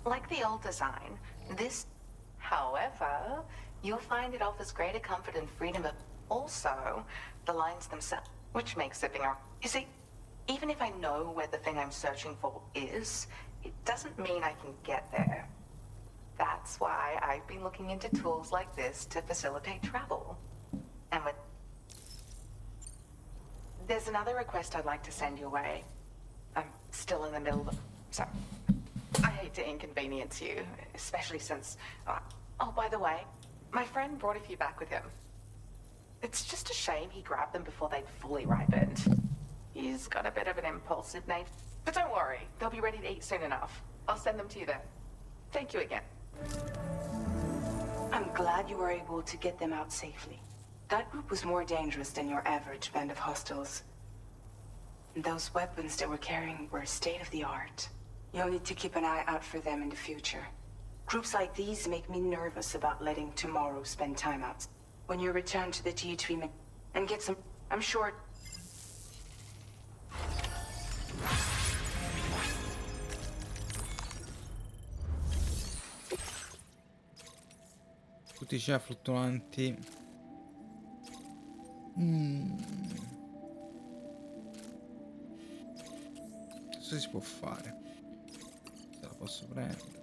Like the old design, this, however, you'll find it offers greater comfort and freedom, but also the lines themselves, which makes zipping around. You see, even if I know where the thing I'm searching for is, it doesn't mean I can get there. That's why I've been looking into tools like this to facilitate travel. And with... There's another request I'd like to send your way. I'm still in the middle of... So, I hate to inconvenience you, especially since... oh, by the way, my friend brought a few back with him. It's just a shame he grabbed them before they'd fully ripened. He's got a bit of an impulsive nature. But don't worry, they'll be ready to eat soon enough. I'll send them to you then. Thank you again. I'm glad you were able to get them out safely. That group was more dangerous than your average band of hostiles. Those weapons they were carrying were state-of-the-art. You'll need to keep an eye out for them in the future. Groups like these make me nervous about letting tomorrow spend time out. When you return to the tea treatment and get some... I'm sure... Tutti già fluttuanti. Cosa si può fare? Se la posso prendere.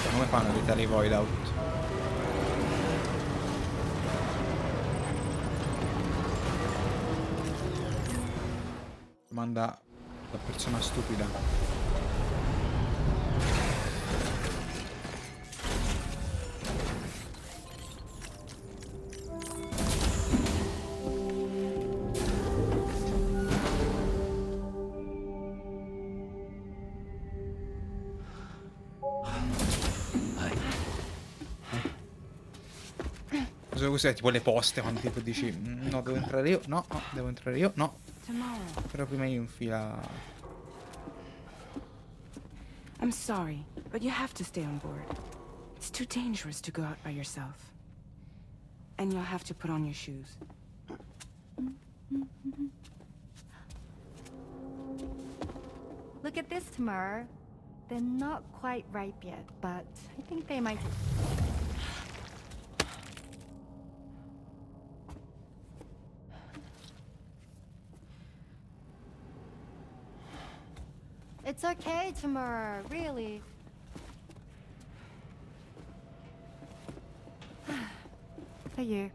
Come fanno ad evitare i void out? Domanda da persona stupida. Cos'è tipo le poste quando tipo dici no, devo entrare io, no, no, devo entrare io, no. Però prima io infila. I'm sorry, but you have to stay on board. It's too dangerous to go out by yourself. And you'll have to put on your shoes. Look at this, Tamara. They're not quite ripe yet, but I think they might. It's okay, Tamara, really. For you.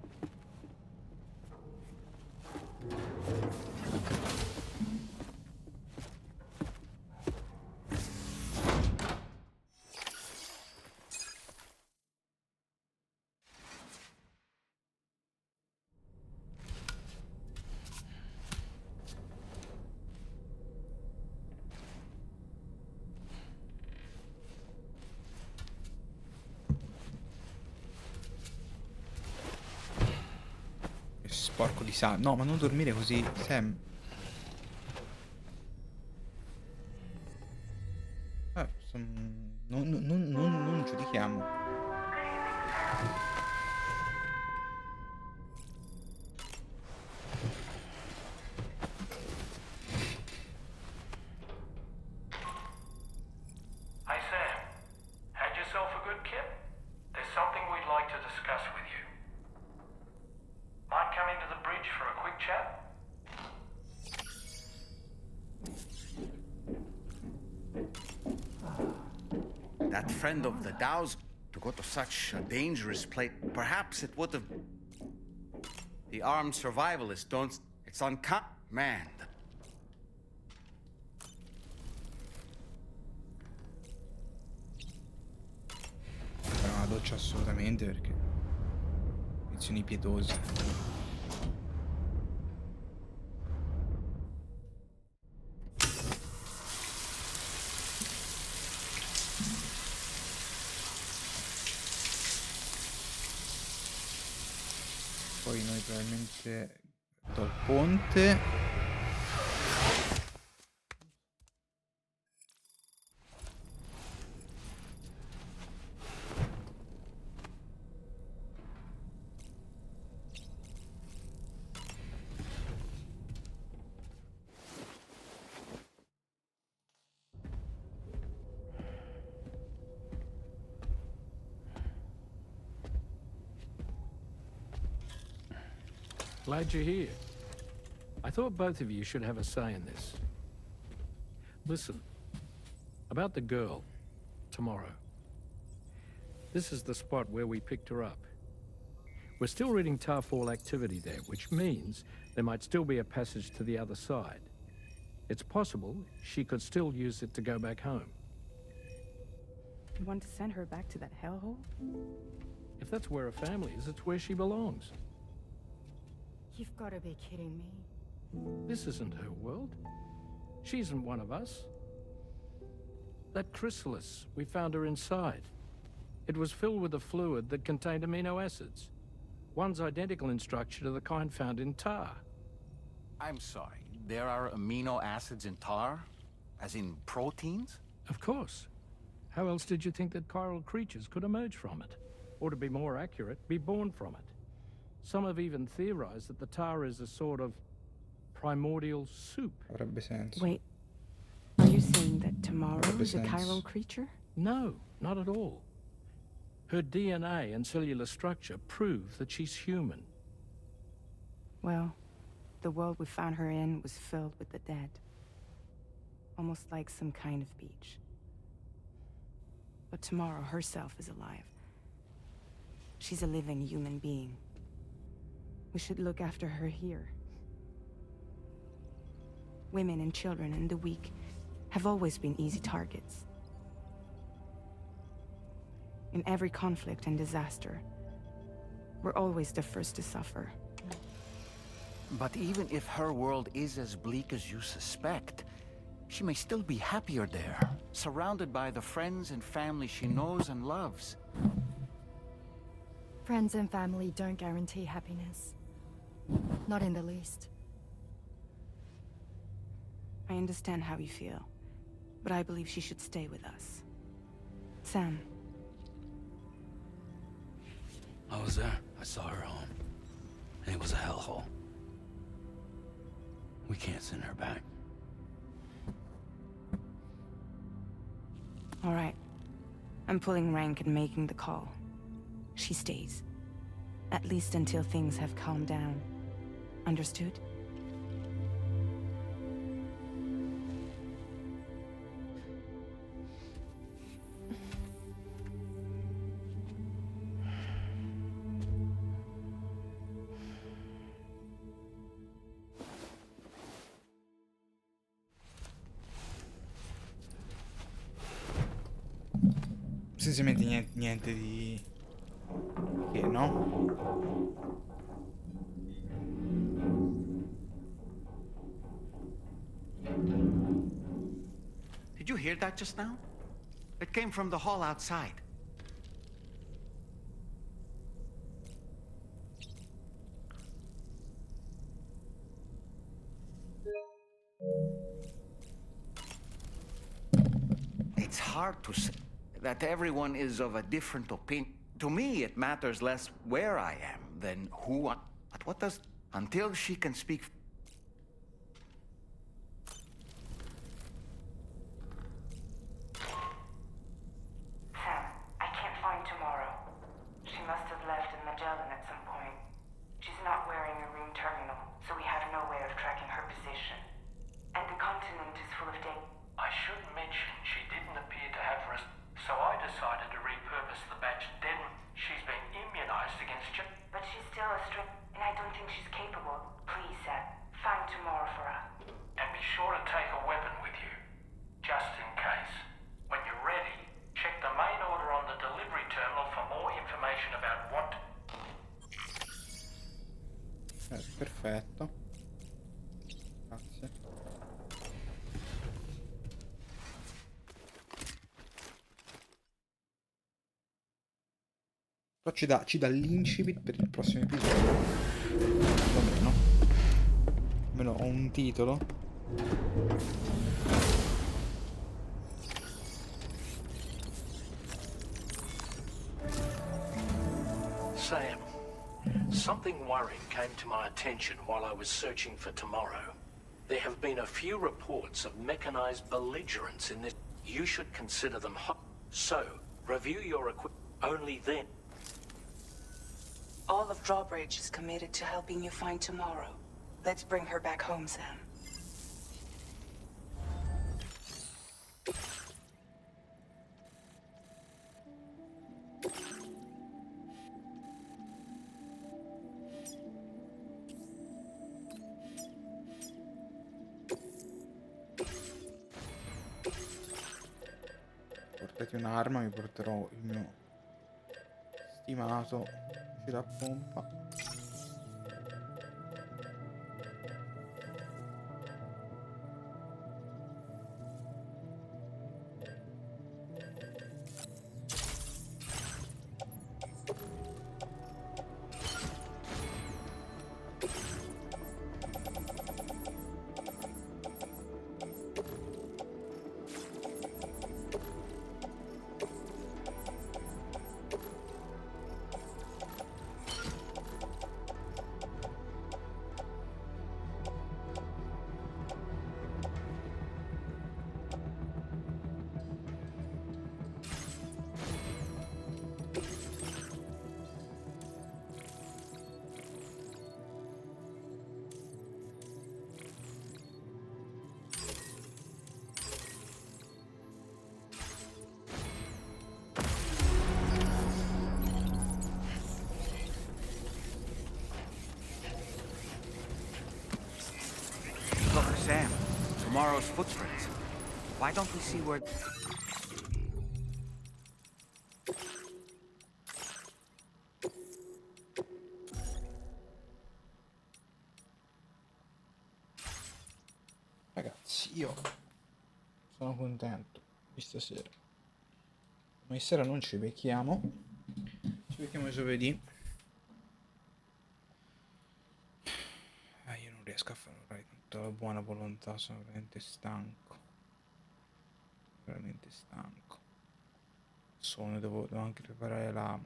Sporco di sangue. No, ma non dormire così, Sam. Non giudichiamo. Hi, Sam. Had yourself a good kip? There's something we'd like to discuss with you. Mind coming to the bridge for a quick chat? That friend of the Dow's to go to such a dangerous place. Perhaps it would have. The armed survivalists don't. It's man. La doccia assolutamente perché lezioni pietose. Poi noi probabilmente dal ponte. Glad you're here. I thought both of you should have a say in this. Listen, about the girl, tomorrow. This is the spot where we picked her up. We're still reading Tarfall activity there, which means there might still be a passage to the other side. It's possible she could still use it to go back home. You want to send her back to that hellhole? If that's where her family is, it's where she belongs. You've got to be kidding me. This isn't her world. She isn't one of us. That chrysalis, we found her inside. It was filled with a fluid that contained amino acids. One's identical in structure to the kind found in tar. I'm sorry, there are amino acids in tar? As in proteins? Of course. How else did you think that chiral creatures could emerge from it? Or to be more accurate, be born from it? Some have even theorized that the tar is a sort of primordial soup. Avrebbe senso. Wait, are you saying that tomorrow is a sense. chiral creature? No, not at all. Her DNA and cellular structure prove that she's human. Well, the world we found her in was filled with the dead. Almost like some kind of beach. but tomorrow herself is alive. She's a living human being. We should look after her here. Women and children and the weak have always been easy targets. In every conflict and disaster, we're always the first to suffer. But even if her world is as bleak as you suspect, she may still be happier there, surrounded by the friends and family she knows and loves. Friends and family don't guarantee happiness. Not in the least. I understand how you feel, but I believe she should stay with us. Sam. I was there. I saw her home. And it was a hellhole. We can't send her back. All right. I'm pulling rank and making the call. She stays. At least until things have calmed down. Understood? Essenzialmente niente di... che no? Did you hear that just now? It came from the hall outside. It's hard to say that everyone is of a different opinion. To me, it matters less where I am than who I... But what does... Until she can speak... Sam, I can't find tomorrow. She must have left in Magellan at some point. She's not wearing a room terminal, so we have no way of tracking her position. And the continent is full of data. I should mention she didn't appear to have so I decided to repurpose the batch then. She's been immunized against you. But she's still a string, and I don't think she's capable. Please, Sam, find tomorrow for us. And be sure to take a weapon with you, just in case. When you're ready, check the main order on the delivery terminal for more information about what... Perfetto. Grazie. Però ci dà l'incipit per il prossimo episodio. Almeno. Almeno ho un titolo. Sam, something worrying came to my attention while I was searching for tomorrow. There have been a few reports of mechanized belligerents in this. You should consider them hot. So, review your equipment. Only then. All of Drawbridge is committed to helping you find tomorrow. Let's bring her back home, Sam. Portati un'arma, mi porterò il mio stimato tirapompa. footprints. Why don't we see where... Ragazzi, io sono contento di stasera. Domani sera non ci becchiamo. Ci becchiamo giovedì. Io non riesco a fare un ride con tutta la buona volontà, sono veramente stanco. Veramente stanco. Devo anche preparare la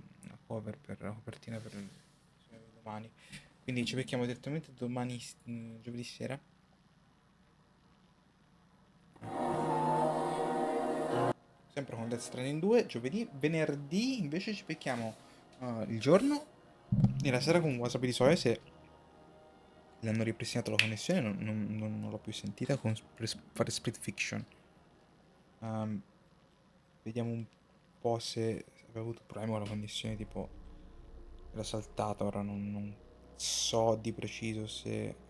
cover per la copertina per domani. Quindi ci becchiamo direttamente domani, giovedì sera. Sempre con Death Stranding 2, giovedì. Venerdì invece ci becchiamo il giorno e la sera con Wasabi di Soia, se le hanno ripristinato la connessione, non l'ho più sentita, per fare Split Fiction. Vediamo un po' se aveva avuto problemi con la connessione, tipo era saltata, ora non so di preciso se...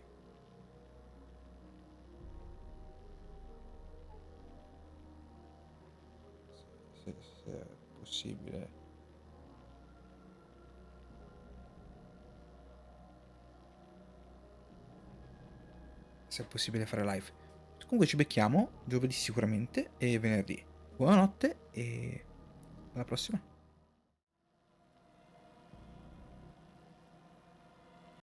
se è possibile. Se è possibile fare live. Comunque ci becchiamo giovedì sicuramente e venerdì. Buonanotte e alla prossima.